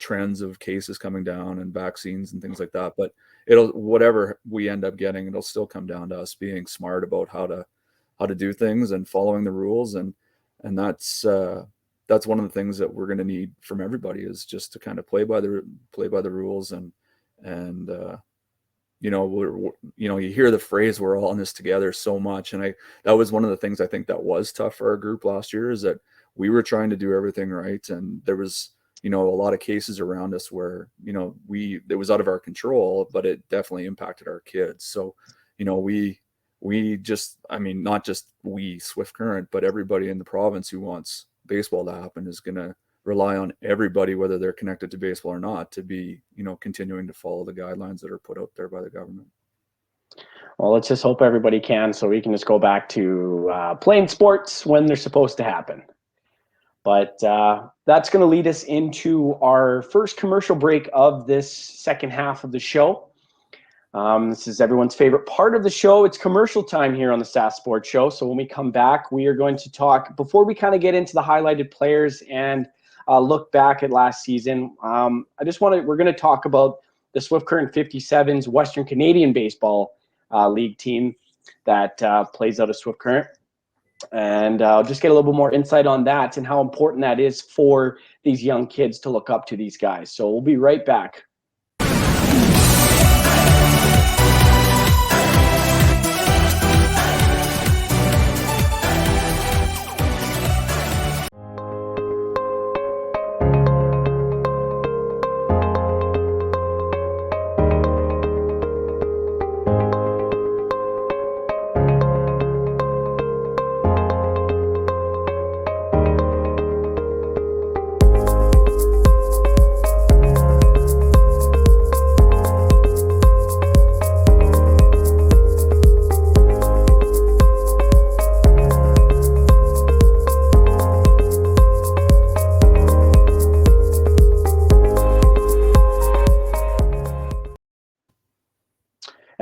trends of cases coming down and vaccines and things like that. But whatever we end up getting, it'll still come down to us being smart about how to do things and following the rules. And that's one of the things that we're going to need from everybody, is just to kind of play by the rules. And you hear the phrase, we're all in this together, so much. And that was one of the things I think that was tough for our group last year, is that we were trying to do everything right. And there was, a lot of cases around us where, it was out of our control, but it definitely impacted our kids. So, we just, not just we, Swift Current, but everybody in the province who wants baseball to happen is going to rely on everybody, whether they're connected to baseball or not, to be, continuing to follow the guidelines that are put out there by the government. Well, let's just hope everybody can, so we can just go back to playing sports when they're supposed to happen. But that's going to lead us into our first commercial break of this second half of the show. This is everyone's favorite part of the show. It's commercial time here on the Sask Sports Show. So when we come back, we are going to talk, before we kind of get into the highlighted players and look back at last season, we're going to talk about the Swift Current 57's Western Canadian Baseball League team that plays out of Swift Current. And I'll just get a little bit more insight on that and how important that is for these young kids to look up to these guys. So we'll be right back.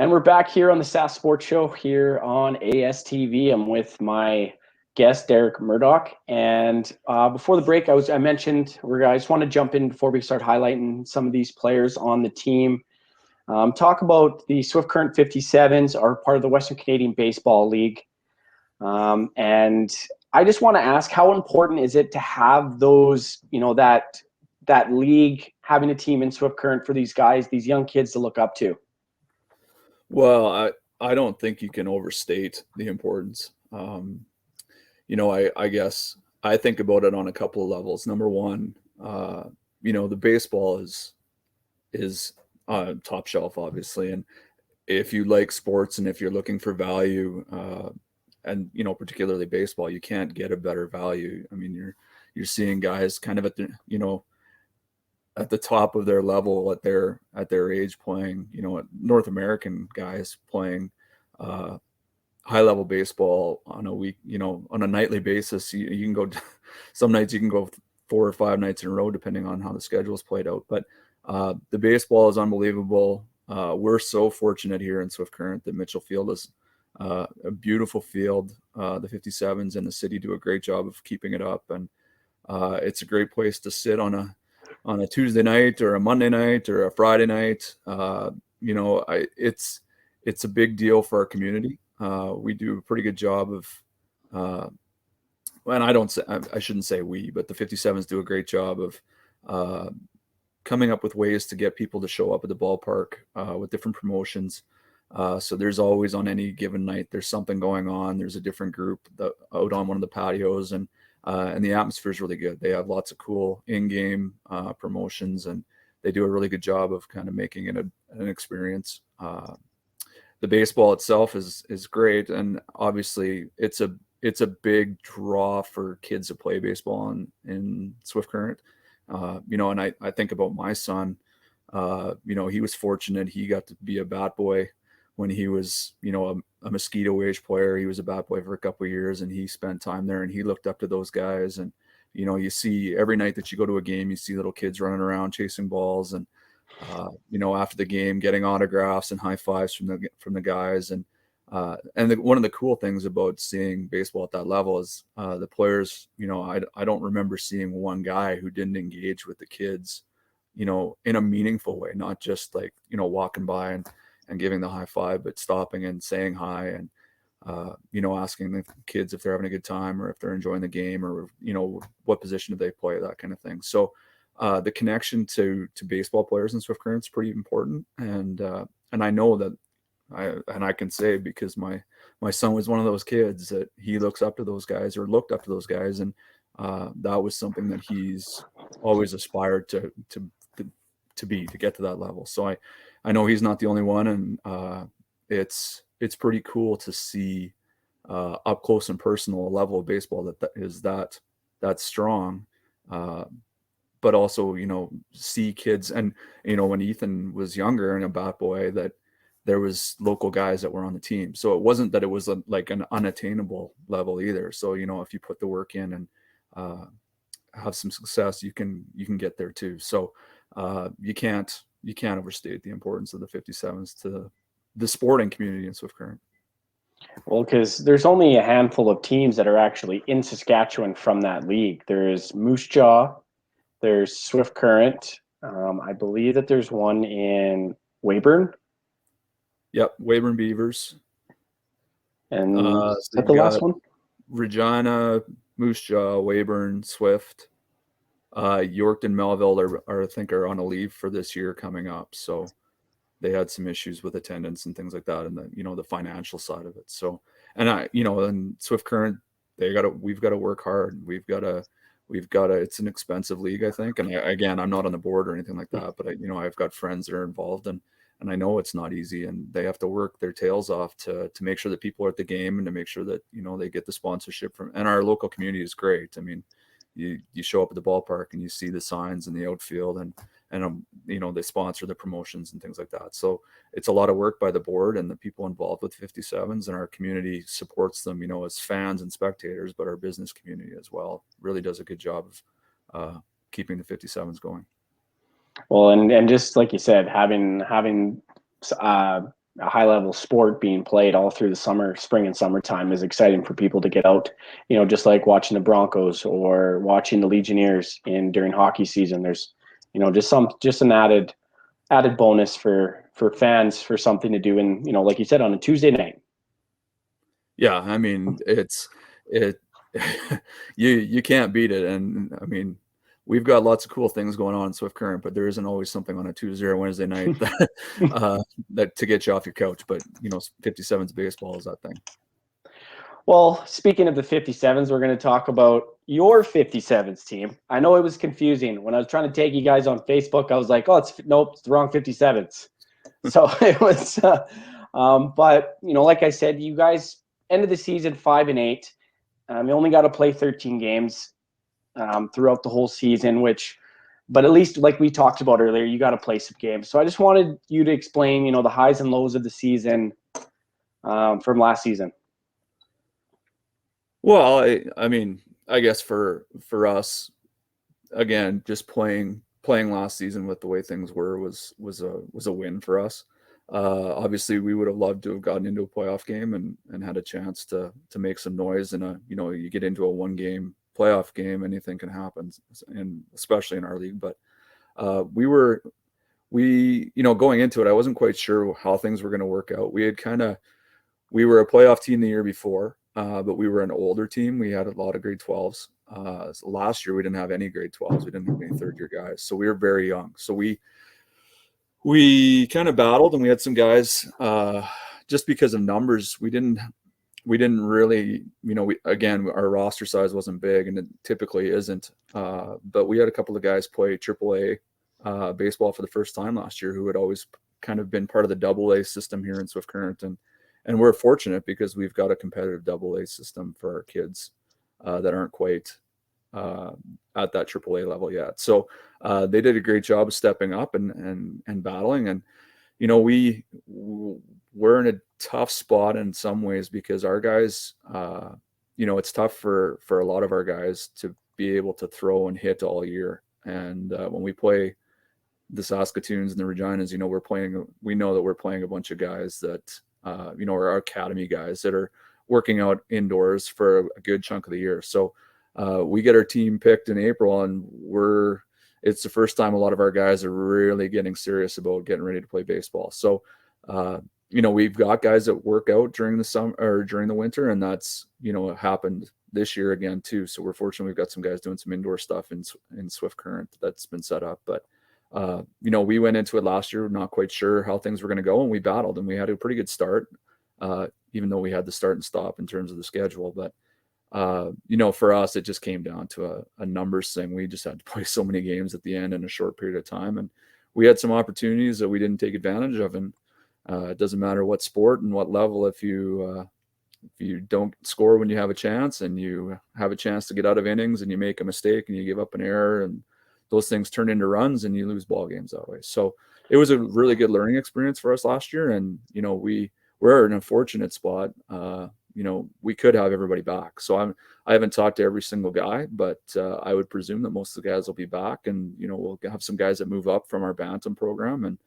And we're back here on the Sask Sports Show here on ASTV. I'm with my guest, Derek Murdoch. And before the break, I mentioned I just want to jump in before we start highlighting some of these players on the team. Talk about the Swift Current 57s are part of the Western Canadian Baseball League. And I just want to ask, how important is it to have those, that league, having a team in Swift Current for these guys, these young kids to look up to? Well, I don't think you can overstate the importance. I guess I think about it on a couple of levels. Number one, the baseball is top shelf, obviously. And if you like sports and if you're looking for value, and, particularly baseball, you can't get a better value. I mean, you're seeing guys kind of at the top of their level at their age playing, North American guys playing high level baseball on a week, on a nightly basis. You can go, some nights you can go 4 or 5 nights in a row, depending on how the schedule is played out. But the baseball is unbelievable. We're so fortunate here in Swift Current that Mitchell Field is a beautiful field. The 57s in the city do a great job of keeping it up. And it's a great place to sit on a Tuesday night or a Monday night or a Friday night. It's a big deal for our community. We do a pretty good job of, and I shouldn't say we, but the 57s do a great job of coming up with ways to get people to show up at the ballpark with different promotions. So there's always, on any given night, there's something going on. There's a different group out on one of the patios, and the atmosphere is really good. They have lots of cool in-game promotions, and they do a really good job of kind of making it an experience. The baseball itself is great, and obviously it's a big draw for kids to play baseball in Swift Current. And I think about my son. He was fortunate; he got to be a bat boy when he was, a Mosquito age player. He was a bat boy for a couple of years, and he spent time there, and he looked up to those guys. And you see every night that you go to a game, you see little kids running around chasing balls, and after the game, getting autographs and high fives from the guys. And one of the cool things about seeing baseball at that level is the players. I don't remember seeing one guy who didn't engage with the kids, in a meaningful way, not just like walking by and giving the high five, but stopping and saying hi and asking the kids if they're having a good time or if they're enjoying the game or what position do they play, that kind of thing. So the connection to baseball players in Swift Current is pretty important, and I know that I can say, because my son was one of those kids, that he looks up to those guys or looked up to those guys, and that was something that he's always aspired to get to that level. So I know he's not the only one, and it's pretty cool to see up close and personal a level of baseball that is that strong. But also, see kids, and when Ethan was younger and a bat boy, that there was local guys that were on the team. So it wasn't that it was like an unattainable level either. So if you put the work in and have some success, you can get there too. So you can't overstate the importance of the 57s to the sporting community in Swift Current. Well, because there's only a handful of teams that are actually in Saskatchewan from that league. There's Moose Jaw, there's Swift Current. I believe that there's one in Weyburn. Yep, Weyburn Beavers. And is that the last one? Regina, Moose Jaw, Weyburn, Swift. Yorkton, Melville I think are on a leave for this year coming up. So they had some issues with attendance and things like that, and the financial side of it. So, and and Swift Current, we've got to work hard. We've got to, it's an expensive league, I think. And I'm not on the board or anything like that, but I've got friends that are involved, and I know it's not easy, and they have to work their tails off to make sure that people are at the game and to make sure that, they get the sponsorship and our local community is great. I mean, you show up at the ballpark and you see the signs in the outfield, and they sponsor the promotions and things like that. So it's a lot of work by the board and the people involved with 57s, and our community supports them, as fans and spectators, but our business community as well really does a good job of keeping the 57s going. Well, and just like you said, having a high level sport being played all through the summer, spring and summertime is exciting for people to get out, just like watching the Broncos or watching the Legionnaires during hockey season. There's, just an added bonus for fans, for something to do. And, like you said, on a Tuesday night. Yeah. I mean, you can't beat it. And I mean, we've got lots of cool things going on in Swift Current, but there isn't always something on a Tuesday or Wednesday night that to get you off your couch. But 57s baseball is that thing. Well, speaking of the 57s, we're going to talk about your 57s team. I know it was confusing when I was trying to take you guys on Facebook. I was like, nope, it's the wrong 57s. So it was, but like I said, you guys ended the season 5-8. You only got to play 13 games throughout the whole season, but at least like we talked about earlier, you got to play some games. So I just wanted you to explain, the highs and lows of the season from last season. Well, I mean, I guess for us, again, just playing last season with the way things were was a win for us. Obviously, we would have loved to have gotten into a playoff game and had a chance to make some noise. And you get into a 1-game playoff game, anything can happen, and especially in our league. But we going into it, I wasn't quite sure how things were going to work out. We were a playoff team the year before, but we were an older team. We had a lot of grade 12s. So last year we didn't have any grade 12s. We didn't have any third-year guys, so we were very young. So we kind of battled, and we had some guys just because of numbers. We didn't really, our roster size wasn't big, and it typically isn't. But we had a couple of guys play AAA baseball for the first time last year who had always kind of been part of the AA system here in Swift Current, and we're fortunate because we've got a competitive AA system for our kids that aren't quite at that AAA level yet. So they did a great job of stepping up and battling. And, we're in a tough spot in some ways because our guys, it's tough for a lot of our guys to be able to throw and hit all year. And when we play the Saskatoons and the Reginas, we know that we're playing a bunch of guys that, are our academy guys that are working out indoors for a good chunk of the year. So we get our team picked in April, and it's the first time a lot of our guys are really getting serious about getting ready to play baseball. So, we've got guys that work out during the summer or during the winter, and that's, happened this year again too. So we're fortunate we've got some guys doing some indoor stuff in Swift Current that's been set up. But, we went into it last year not quite sure how things were going to go, and we battled, and we had a pretty good start, even though we had the start and stop in terms of the schedule. But for us, it just came down to a numbers thing. We just had to play so many games at the end in a short period of time. And we had some opportunities that we didn't take advantage of. And it doesn't matter what sport and what level, if you don't score when you have a chance, and you have a chance to get out of innings and you make a mistake and you give up an error, and those things turn into runs and you lose ball games that way. So it was a really good learning experience for us last year. And, we're in a fortunate spot. We could have everybody back. So I haven't talked to every single guy, but I would presume that most of the guys will be back, and, we'll have some guys that move up from our Bantam program. And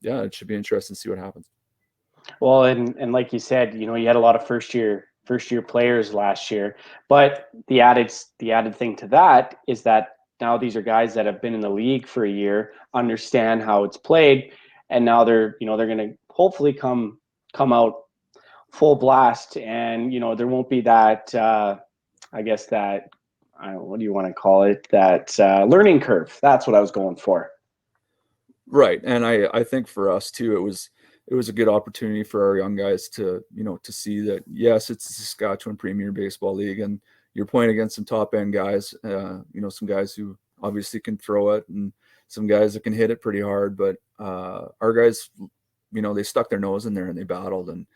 it should be interesting to see what happens. Well, and like you said, you had a lot of first year players last year, but the added thing to that is that now these are guys that have been in the league for a year, understand how it's played, and now they're going to hopefully come out full blast, and there won't be that I guess that, I don't know, what do you want to call it, that learning curve. That's what I was going for. Right. And I think for us too, it was a good opportunity for our young guys to to see that, yes, it's the Saskatchewan Premier Baseball League, and you're playing against some top end guys, some guys who obviously can throw it, and some guys that can hit it pretty hard. But our guys, they stuck their nose in there and they battled, and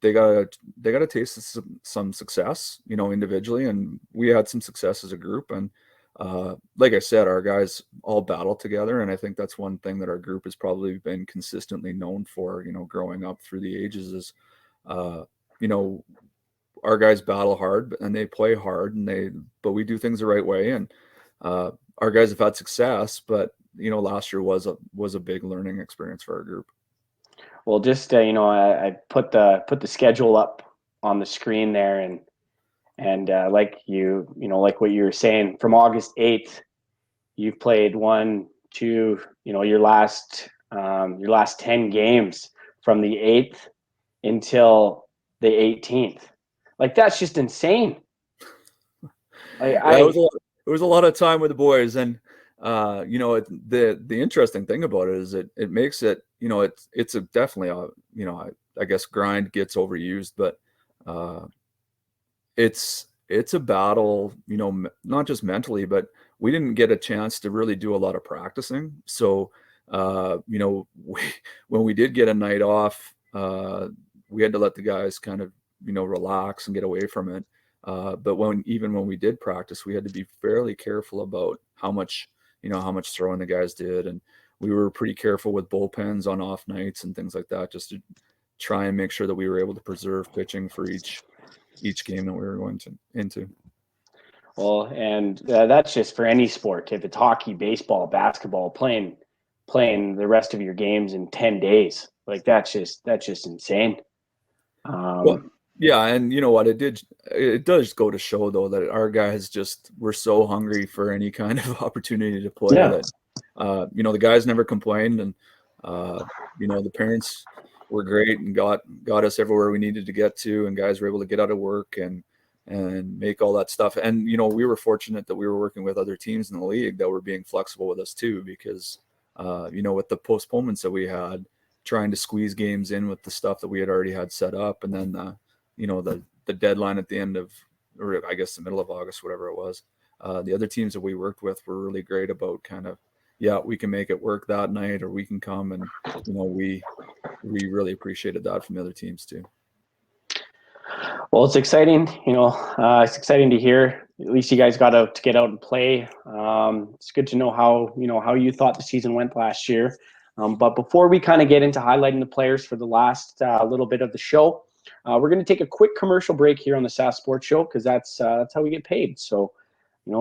they got a taste of some success, individually, and we had some success as a group. And like I said, our guys all battle together, and I think that's one thing that our group has probably been consistently known for, growing up through the ages is, our guys battle hard and they play hard, but we do things the right way. And our guys have had success, but last year was a big learning experience for our group. Well, just I put the schedule up on the screen there, and like like what you were saying, from August 8th, you've played 1, 2, your last 10 games from the 8th until the 18th. Like, that's just insane. It was a lot of time with the boys, and the interesting thing about it is it makes it, it's a definitely a, I guess grind gets overused, but it's a battle, not just mentally, but we didn't get a chance to really do a lot of practicing. So when we did get a night off, we had to let the guys kind of relax and get away from it. But when we did practice, we had to be fairly careful about how much throwing the guys did. And we were pretty careful with bullpens on off nights and things like that, just to try and make sure that we were able to preserve pitching for each game that we were going into. Well, and that's just for any sport. If it's hockey, baseball, basketball, playing the rest of your games in 10 days, like that's just insane. Well, yeah, and you know what? It does go to show though that our guys were so hungry for any kind of opportunity to play that the guys never complained, and the parents were great and got us everywhere we needed to get to, and guys were able to get out of work and make all that stuff. And we were fortunate that we were working with other teams in the league that were being flexible with us too, because with the postponements that we had, trying to squeeze games in with the stuff that we had already had set up, and then the deadline at the end of, or I guess the middle of August, whatever it was. The other teams that we worked with were really great about kind of, we can make it work that night, or we can come, and we really appreciated that from the other teams too. Well, it's exciting. It's exciting to hear. At least you guys got to get out and play. It's good to know how you thought the season went last year. But before we kind of get into highlighting the players for the last little bit of the show, we're going to take a quick commercial break here on the Sask Sports Show, because that's how we get paid. So, we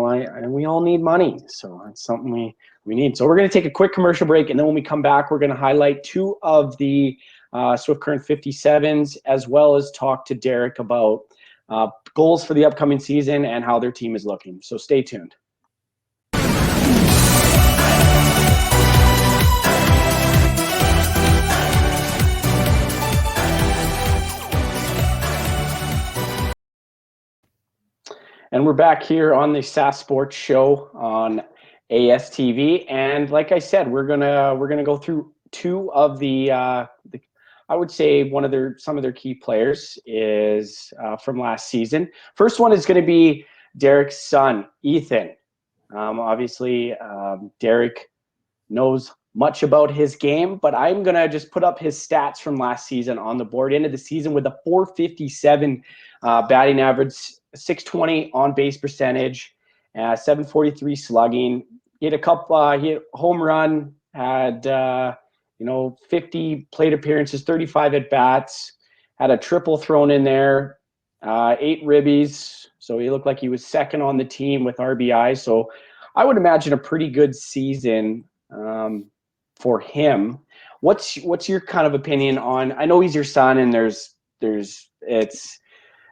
all need money, so that's something we need. So we're going to take a quick commercial break, and then when we come back, we're going to highlight 2 of the Swift Current 57s, as well as talk to Derek about goals for the upcoming season and how their team is looking. So stay tuned. And we're back here on the Sask Sports Show on ASTV, and like I said, we're gonna go through 2 of the I would say some of their key players is from last season. First one is going to be Derek's son, Ethan. Obviously, Derek knows much about his game, but I'm going to just put up his stats from last season on the board. Ended the season with a .457 batting average, .620 on base percentage, .743 slugging. He had he hit home run, had 50 plate appearances, 35 at bats, had a triple thrown in there, 8 ribbies. So he looked like he was second on the team with RBI. So I would imagine a pretty good season for him. What's your kind of opinion on? I know he's your son, and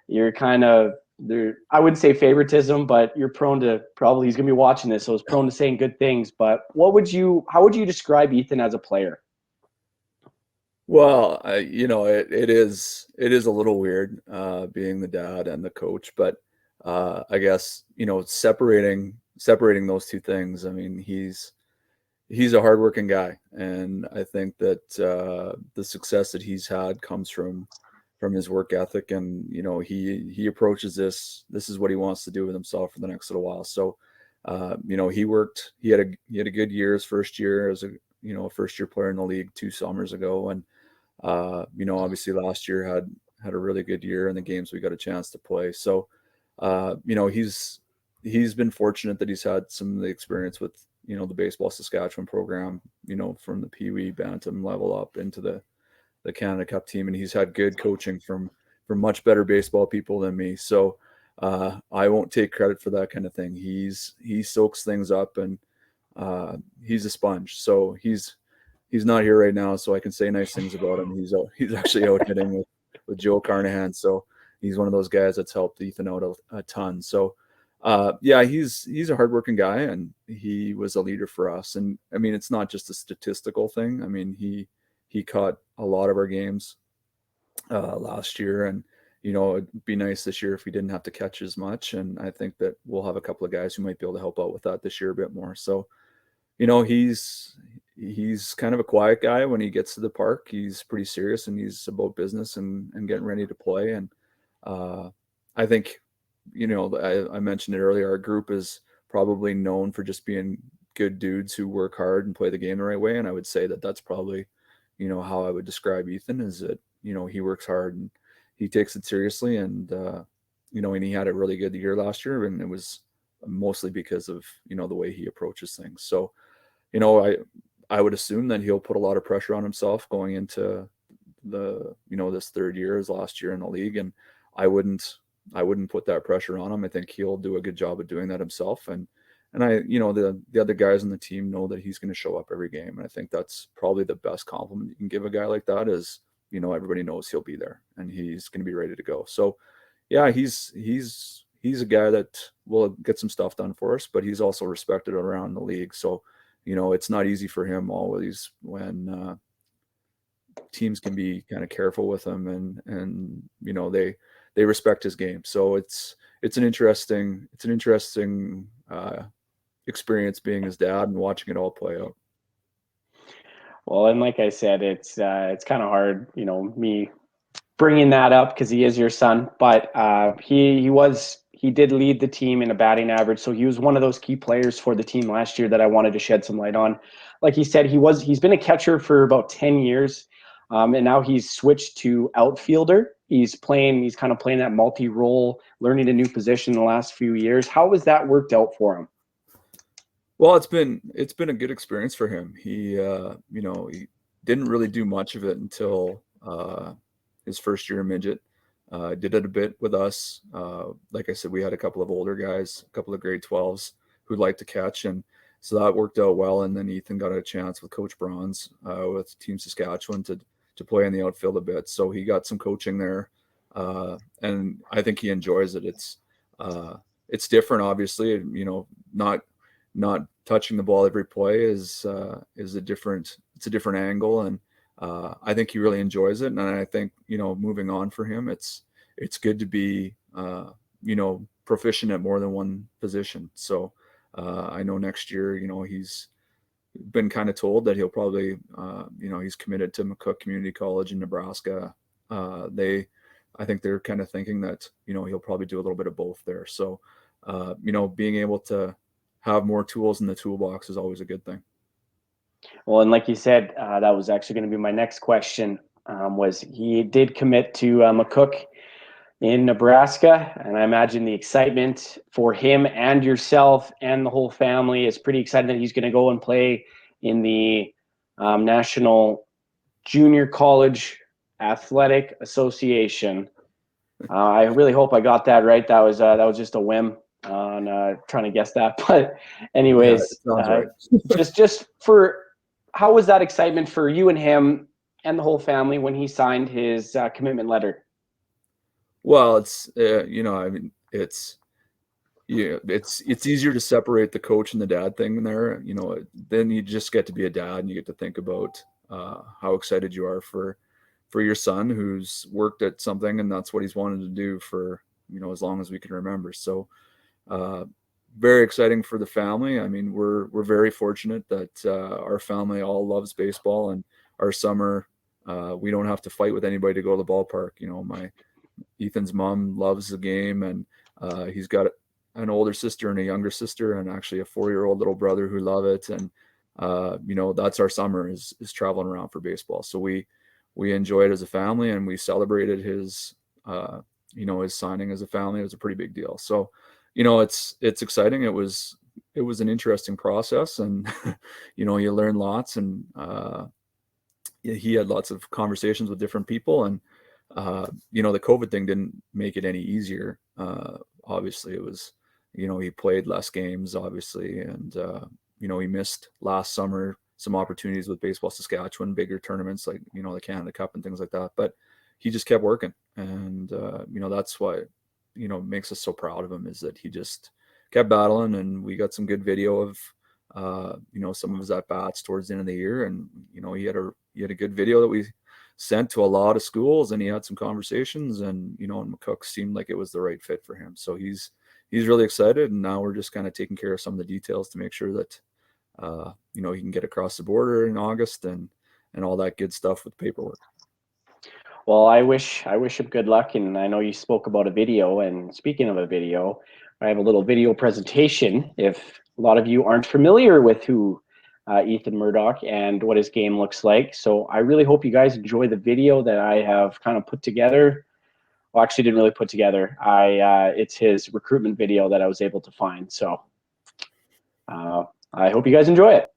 you're kind of there. I wouldn't say favoritism, but you're prone to, probably he's gonna be watching this, so it's prone to saying good things. But how would you describe Ethan as a player? Well, it is a little weird being the dad and the coach, but I guess separating those 2 things. I mean, he's a hardworking guy, and I think that the success that he's had comes from his work ethic, and he approaches this is what he wants to do with himself for the next little while. So he worked. He had a good year his first year as a first year player in the league 2 summers ago, and obviously last year had a really good year in the games we got a chance to play. So he's been fortunate that he's had some of the experience with the Baseball Saskatchewan program, from the Pee Wee Bantam level up into the Canada Cup team, and he's had good coaching from much better baseball people than me. So I won't take credit for that kind of thing. He soaks things up, and he's a sponge. So he's he's not here right now, so I can say nice things about him. He's actually out hitting with Joe Carnahan, so he's one of those guys that's helped Ethan out a ton. So yeah, he's a hardworking guy, and he was a leader for us. And I mean, it's not just a statistical thing. I mean, he caught a lot of our games last year, and it'd be nice this year if we didn't have to catch as much. And I think that we'll have a couple of guys who might be able to help out with that this year a bit more. So, he's kind of a quiet guy when he gets to the park. He's pretty serious, and he's about business and getting ready to play. And I think, I mentioned it earlier, our group is probably known for just being good dudes who work hard and play the game the right way. And I would say that that's probably, how I would describe Ethan, is that, he works hard and he takes it seriously. And, and he had a really good year last year, and it was mostly because of, the way he approaches things. So, I would assume that he'll put a lot of pressure on himself going into the, this third year, his last year in the league. And I wouldn't put that pressure on him. I think he'll do a good job of doing that himself. And I, the other guys on the team know that he's going to show up every game. And I think that's probably the best compliment you can give a guy like that is, everybody knows he'll be there and he's going to be ready to go. So yeah, he's a guy that will get some stuff done for us, but he's also respected around the league. So, it's not easy for him always when teams can be kind of careful with him and they respect his game. So it's an interesting experience being his dad and watching it all play out. Well, and like I said, it's kind of hard, me bringing that up because he is your son, but he did lead the team in a batting average. So he was one of those key players for the team last year that I wanted to shed some light on. Like he said, he's been a catcher for about 10 years. And now he's switched to outfielder. He's kind of playing that multi-role, learning a new position in the last few years. How has that worked out for him? Well, it's been a good experience for him. He he didn't really do much of it until his first year in midget. Did it a bit with us. Like I said, we had a couple of older guys, a couple of grade 12s who'd like to catch, and so that worked out well. And then Ethan got a chance with Coach Bronze with Team Saskatchewan to play in the outfield a bit. So he got some coaching there, and I think he enjoys it. It's different, obviously. Not touching the ball every play is a different angle, and I think he really enjoys it. And I think moving on for him, it's good to be proficient at more than one position. So I know next year he's been kind of told that he'll probably he's committed to McCook Community College in Nebraska. I think they're kind of thinking that he'll probably do a little bit of both there. So being able to have more tools in the toolbox is always a good thing. Well, and like you said, that was actually going to be my next question. Was he did commit to McCook in Nebraska, and I imagine the excitement for him and yourself and the whole family is pretty exciting that he's going to go and play in the National Junior College Athletic Association. I really hope I got that right. That was just a whim on trying to guess that, but anyways, right. just for how was that excitement for you and him and the whole family when he signed his commitment letter? Well, it's it's easier to separate the coach and the dad thing there. Then you just get to be a dad and you get to think about how excited you are for your son who's worked at something and that's what he's wanted to do for as long as we can remember. So very exciting for the family. I mean, we're very fortunate that our family all loves baseball, and our summer we don't have to fight with anybody to go to the ballpark. Ethan's mom loves the game, and he's got an older sister and a younger sister, and actually a 4-year-old little brother who love it. And that's our summer is traveling around for baseball. So we enjoy it as a family, and we celebrated his his signing as a family. It was a pretty big deal. So it's exciting. It was an interesting process, and you learn lots, and he had lots of conversations with different people, and the COVID thing didn't make it any easier. Obviously it was, he played less games, obviously. And, he missed last summer some opportunities with Baseball Saskatchewan, bigger tournaments like, the Canada Cup and things like that. But he just kept working. And, that's why, makes us so proud of him, is that he just kept battling. And we got some good video of, some of his at-bats towards the end of the year. And, he had a good video that we sent to a lot of schools, and he had some conversations, and, and McCook seemed like it was the right fit for him. So he's really excited. And now we're just kind of taking care of some of the details to make sure that, he can get across the border in August and all that good stuff with paperwork. Well, I wish him good luck. And I know you spoke about a video, and speaking of a video, I have a little video presentation. If a lot of you aren't familiar with who Ethan Murdoch and what his game looks like. So I really hope you guys enjoy the video that I have kind of put together. Well, actually didn't really put together. It's his recruitment video that I was able to find. So I hope you guys enjoy it.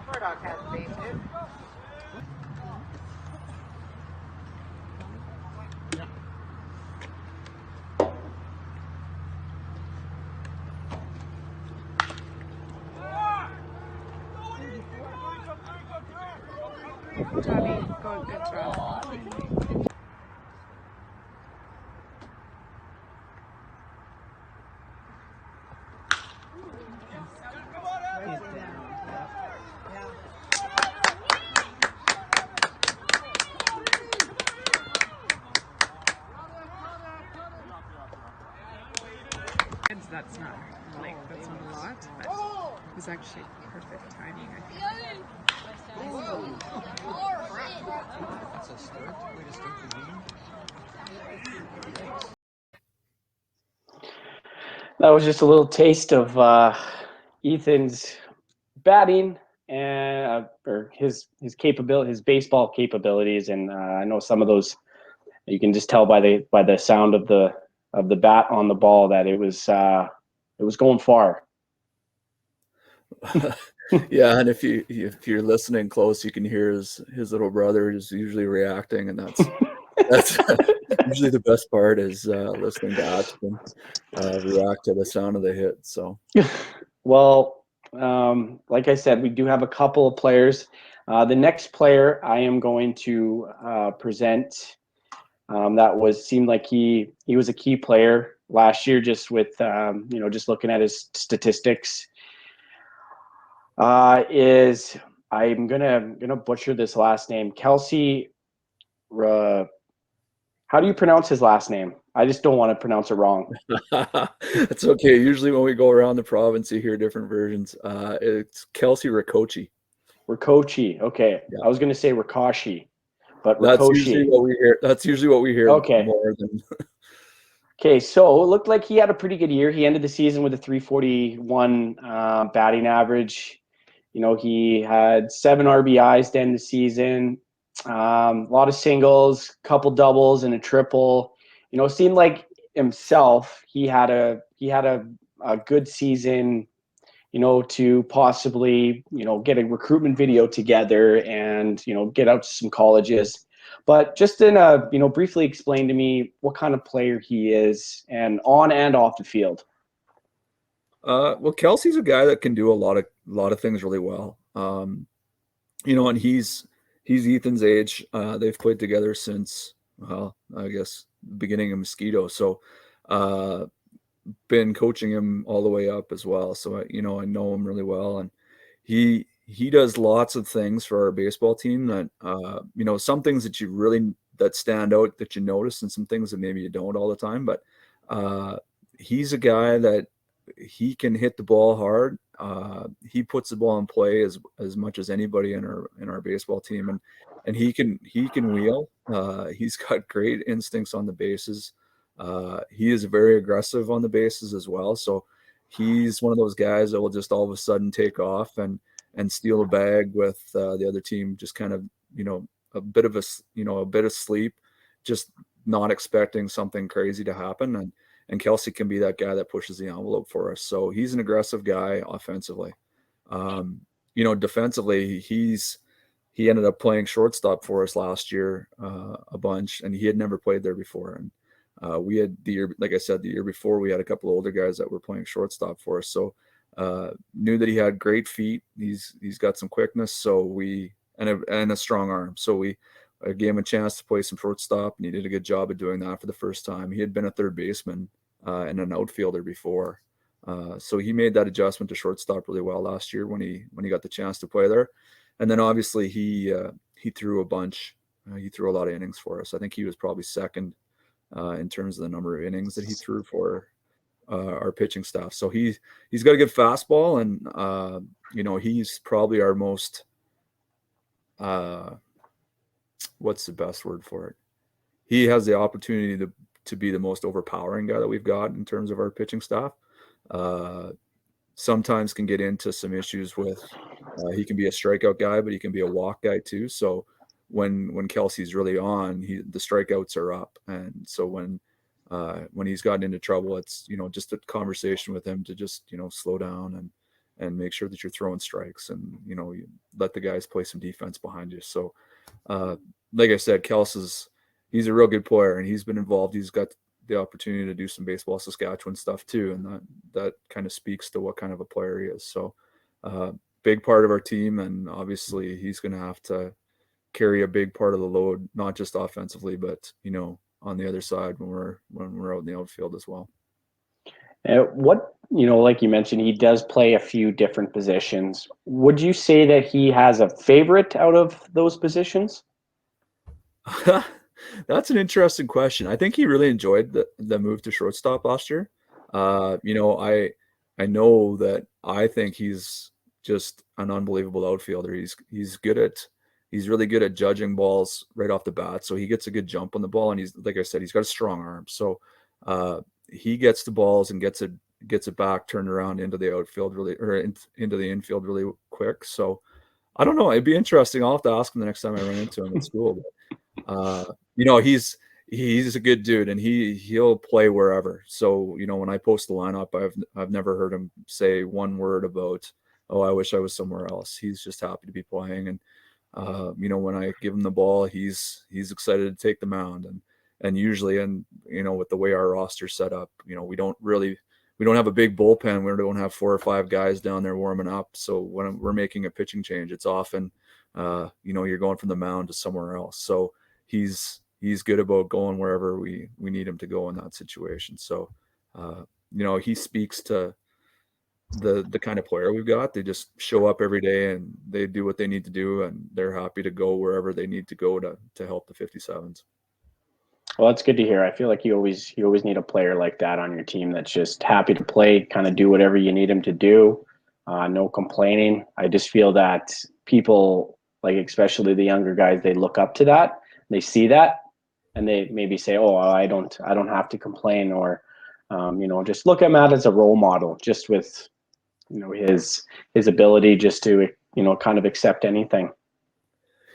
Murdoch has a base hit. Johnny, good job. That's not that's not a lot, but it was actually perfect timing, I think. That's a start. Way to start the game. That was just a little taste of Ethan's batting and or his capability, his baseball capabilities, and I know some of those you can just tell by the sound of the bat on the ball that it was going far. Yeah, and if you're listening close, you can hear his little brother is usually reacting, and that's usually the best part is listening to Ashton react to the sound of the hit. So, well, like I said, we do have a couple of players. The next player I am going to present. Seemed like he was a key player last year, just with just looking at his statistics. I'm gonna butcher this last name, Kelsey. How do you pronounce his last name? I just don't want to pronounce it wrong. It's okay. Usually when we go around the province, you hear different versions. It's Kelsey Rokochy. Rokochy. Okay, yeah. I was gonna say Rokochy. But that's usually what we hear. That's usually what we hear. Okay. More than okay, so it looked like he had a pretty good year. He ended the season with a 341 batting average. He had 7 RBIs to end the season. A lot of singles, couple doubles, and a triple. It seemed like himself he had a good season. To possibly, get a recruitment video together and, get out to some colleges. But just briefly explain to me what kind of player he is and on and off the field. Well, Kelsey's a guy that can do a lot of things really well. And he's Ethan's age. They've played together since, I guess, the beginning of Mosquito. So, been coaching him all the way up as well. So, I know him really well, and he does lots of things for our baseball team that, some things that stand out that you notice, and some things that maybe you don't all the time. But he's a guy that he can hit the ball hard. He puts the ball in play as much as anybody in our baseball team, and he can wheel. He's got great instincts on the bases. He is very aggressive on the bases as well. So he's one of those guys that will just all of a sudden take off and steal a bag with the other team, just kind of, a bit of sleep, just not expecting something crazy to happen. and Kelsey can be that guy that pushes the envelope for us. So he's an aggressive guy offensively. Defensively, he ended up playing shortstop for us last year a bunch, and he had never played there before. And we had the year before, we had a couple of older guys that were playing shortstop for us. So knew that he had great feet. He's got some quickness. So and a strong arm. So we gave him a chance to play some shortstop, and he did a good job of doing that for the first time. He had been a third baseman and an outfielder before. So he made that adjustment to shortstop really well last year when he got the chance to play there. And then obviously he threw a bunch. He threw a lot of innings for us. I think he was probably second in terms of the number of innings that he threw for our pitching staff. So he's got a good fastball, and he's probably our most what's the best word for it? He has the opportunity to be the most overpowering guy that we've got in terms of our pitching staff. Sometimes can get into some issues with he can be a strikeout guy, but he can be a walk guy too. So when Kelsey's really on, the strikeouts are up, and so when he's gotten into trouble, it's just a conversation with him to just slow down and make sure that you're throwing strikes, and you let the guys play some defense behind you. So like I said, he's a real good player, and he's been involved. He's got the opportunity to do some baseball Saskatchewan stuff too, and that kind of speaks to what kind of a player he is. So big part of our team, and obviously he's going to have to carry a big part of the load, not just offensively, but on the other side when we're out in the outfield as well. Like you mentioned, he does play a few different positions. Would you say that he has a favorite out of those positions? That's an interesting question. I think he really enjoyed the move to shortstop last year. I know that I think he's just an unbelievable outfielder. He's really good at judging balls right off the bat. So he gets a good jump on the ball, and he's, like I said, he's got a strong arm. So he gets the balls and gets it back, turned around into the outfield into the infield really quick. So I don't know. It'd be interesting. I'll have to ask him the next time I run into him at school. But, he's a good dude, and he'll play wherever. So, when I post the lineup, I've never heard him say one word about, oh, I wish I was somewhere else. He's just happy to be playing. And, when I give him the ball, he's excited to take the mound. And usually, with the way our roster's set up, we don't have a big bullpen. We don't have 4 or 5 guys down there warming up. So when we're making a pitching change, it's often, you're going from the mound to somewhere else. So he's good about going wherever we need him to go in that situation. So, he speaks to the kind of player we've got. They just show up every day and they do what they need to do, and they're happy to go wherever they need to go to help the 57s. Well, that's good to hear. I feel like you always need a player like that on your team that's just happy to play, kind of do whatever you need him to do. No complaining. I just feel that people, like especially the younger guys, they look up to that. They see that, and they maybe say, "Oh, I don't have to complain," or just look at Matt as a role model, just with his ability just to kind of accept anything.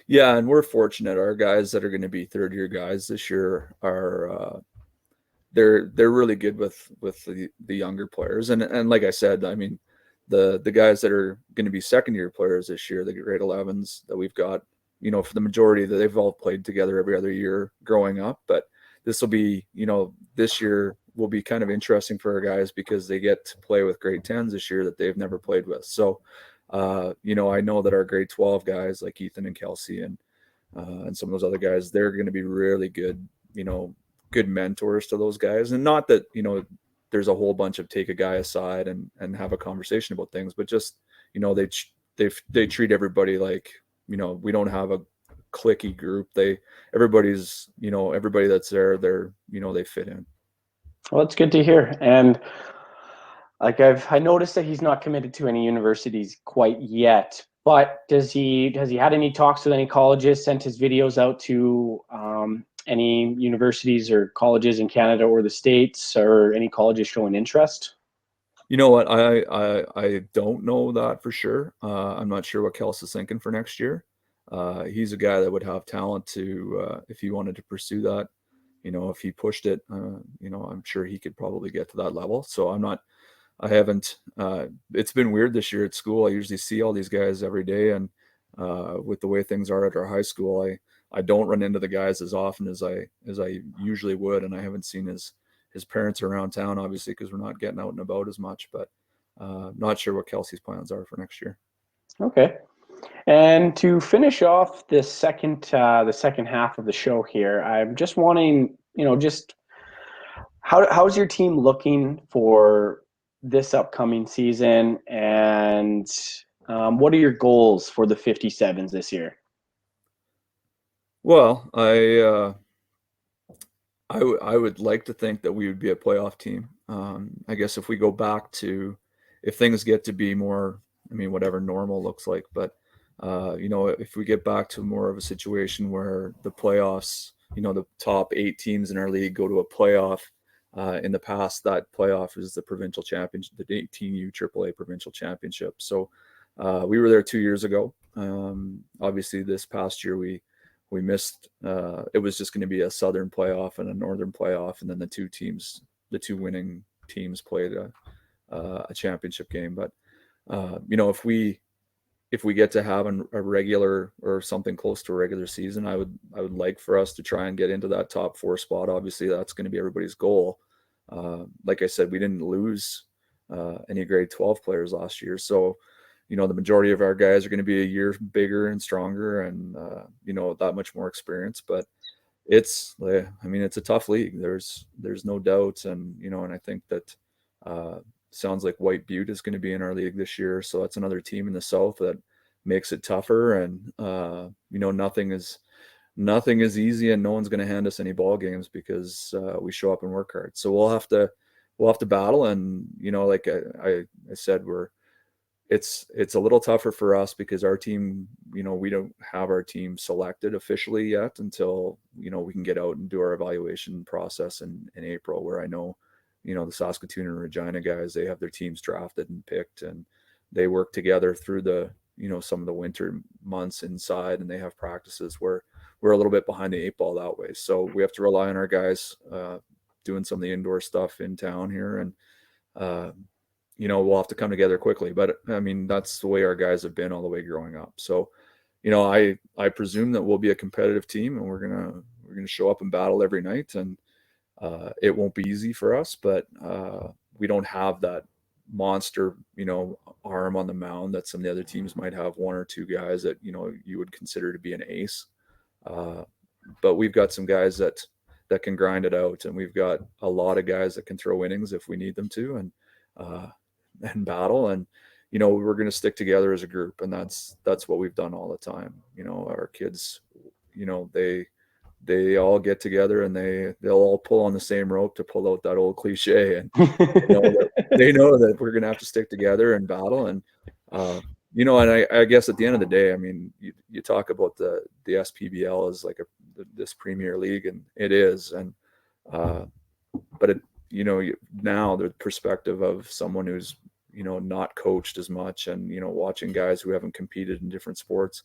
Yeah, and we're fortunate. Our guys that are going to be third-year guys this year are they're really good with the younger players. And like I said, I mean, the guys that are going to be second-year players this year, the grade 11s that we've got, for the majority that they've all played together every other year growing up. But this will be, this year will be kind of interesting for our guys because they get to play with grade 10s this year that they've never played with. So I know that our grade 12 guys like Ethan and Kelsey and some of those other guys, they're going to be really good, good mentors to those guys. And not that, there's a whole bunch of take a guy aside and have a conversation about things, but just, they treat everybody like, we don't have a cliquey group. Everybody that's there, they fit in. Well, it's good to hear. And I noticed that he's not committed to any universities quite yet, but has he had any talks with any colleges, sent his videos out to any universities or colleges in Canada or the States, or any colleges showing interest? You know what? I don't know that for sure. I'm not sure what Kelsey's thinking for next year. He's a guy that would have talent to, if he wanted to pursue that, if he pushed it, I'm sure he could probably get to that level. So I haven't, it's been weird this year at school. I usually see all these guys every day, and with the way things are at our high school, I don't run into the guys as often as I usually would. And I haven't seen his parents around town, obviously, because we're not getting out and about as much, but not sure what Kelsey's plans are for next year. Okay. And to finish off the second half of the show here, I'm just wanting, just how's your team looking for this upcoming season, and what are your goals for the 57s this year? Well, I would like to think that we would be a playoff team. I guess if we go back to, if things get to be more, whatever normal looks like, but if we get back to more of a situation where the playoffs, the top 8 teams in our league go to a playoff. In the past, that playoff is the provincial championship, the 18U AAA provincial championship. So we were there 2 years ago. Obviously, this past year we missed. It was just going to be a southern playoff and a northern playoff, and then the two winning teams played a championship game. But if we get to have a regular or something close to a regular season, I would like for us to try and get into that top 4 spot. Obviously, that's going to be everybody's goal. Like I said, we didn't lose any grade 12 players last year. So, the majority of our guys are going to be a year bigger and stronger and, that much more experience. But it's a tough league. There's no doubt. And, and I think that sounds like White Butte is going to be in our league this year. So that's another team in the South that makes it tougher. And, nothing is easy, and no one's going to hand us any ball games because we show up and work hard. So we'll have to battle. And, like I said, it's a little tougher for us because our team, we don't have our team selected officially yet until, we can get out and do our evaluation process in April, where I know, the Saskatoon and Regina guys, they have their teams drafted and picked, and they work together through the, some of the winter months inside, and they have practices where we're a little bit behind the 8 ball that way. So we have to rely on our guys doing some of the indoor stuff in town here, and we'll have to come together quickly. But that's the way our guys have been all the way growing up. So, I presume that we'll be a competitive team, and we're gonna show up and battle every night, and it won't be easy for us, but we don't have that monster, arm on the mound that some of the other teams might have, 1 or 2 guys that, you would consider to be an ace. But we've got some guys that can grind it out, and we've got a lot of guys that can throw innings if we need them to, and battle. And, we're going to stick together as a group, and that's what we've done all the time. Our kids, they all get together, and they'll all pull on the same rope, to pull out that old cliche. And they know that we're going to have to stick together and battle. And, and I guess at the end of the day, you talk about the SPBL as like this premier league, and it is. And, but it, now the perspective of someone who's, not coached as much, and, watching guys who haven't competed in different sports,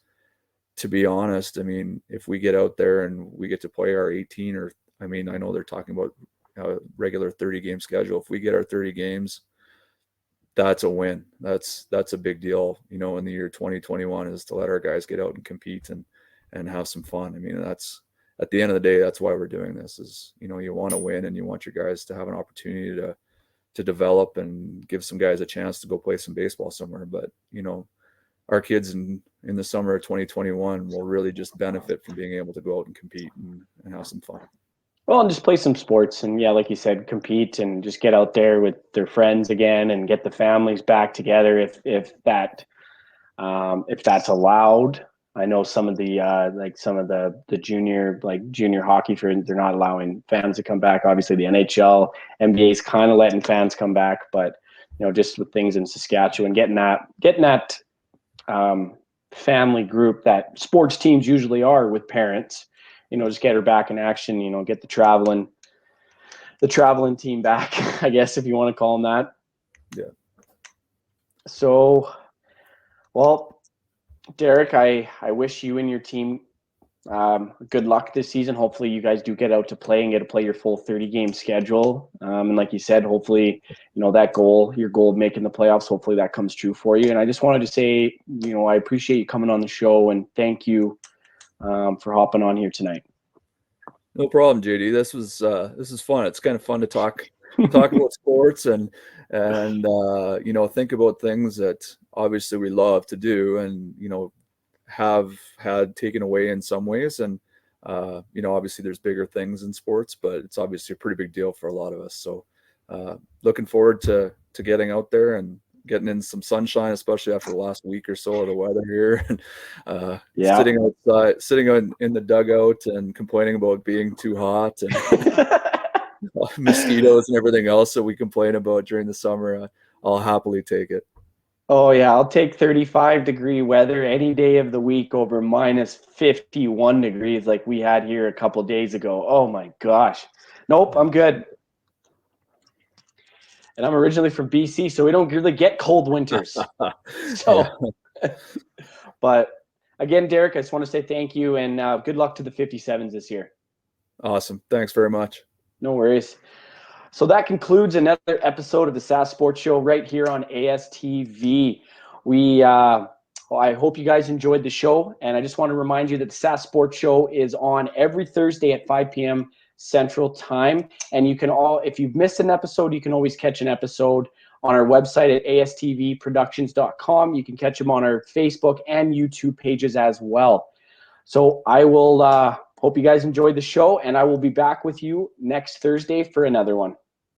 to be honest, if we get out there and we get to play our 18, or, I know they're talking about a regular 30 game schedule. If we get our 30 games, that's a win. That's a big deal, in the year 2021, is to let our guys get out and compete and have some fun. That's, at the end of the day, that's why we're doing this, is, you want to win, and you want your guys to have an opportunity to develop and give some guys a chance to go play some baseball somewhere. But, our kids in the summer of 2021 will really just benefit from being able to go out and compete and have some fun. Well, and just play some sports, and like you said, compete, and just get out there with their friends again, and get the families back together if that's allowed. I know some of the junior hockey, they're not allowing fans to come back. Obviously, the NHL, NBA is kind of letting fans come back, but just with things in Saskatchewan, getting that family group that sports teams usually are with parents, just get her back in action, get the traveling team back, I guess, if you want to call them that. Yeah. So, well, Derek, I wish you and your team Good luck this season. Hopefully you guys do get out to play and get to play your full 30-game schedule. And like you said, hopefully, that goal, your goal of making the playoffs, hopefully that comes true for you. And I just wanted to say, I appreciate you coming on the show, and thank you for hopping on here tonight. No problem, JD. This is fun. It's kind of fun to talk about sports and think about things that obviously we love to do and have had taken away in some ways. And obviously there's bigger things in sports, but it's obviously a pretty big deal for a lot of us. So looking forward to getting out there and getting in some sunshine, especially after the last week or so of the weather here. And sitting outside, sitting in the dugout and complaining about being too hot and mosquitoes and everything else that we complain about during the summer. I'll happily take it. Oh yeah, I'll take 35-degree weather any day of the week over minus 51 degrees like we had here a couple days ago. Oh my gosh. Nope, I'm good. And I'm originally from BC, so we don't really get cold winters. But again, Derek, I just want to say thank you, and good luck to the 57s this year. Awesome. Thanks very much. No worries. So that concludes another episode of the Sask Sports Show right here on ASTV. I hope you guys enjoyed the show, and I just want to remind you that the Sask Sports Show is on every Thursday at 5 p.m. Central Time, and if you've missed an episode, you can always catch an episode on our website at astvproductions.com. You can catch them on our Facebook and YouTube pages as well. So I will hope you guys enjoyed the show, and I will be back with you next Thursday for another one.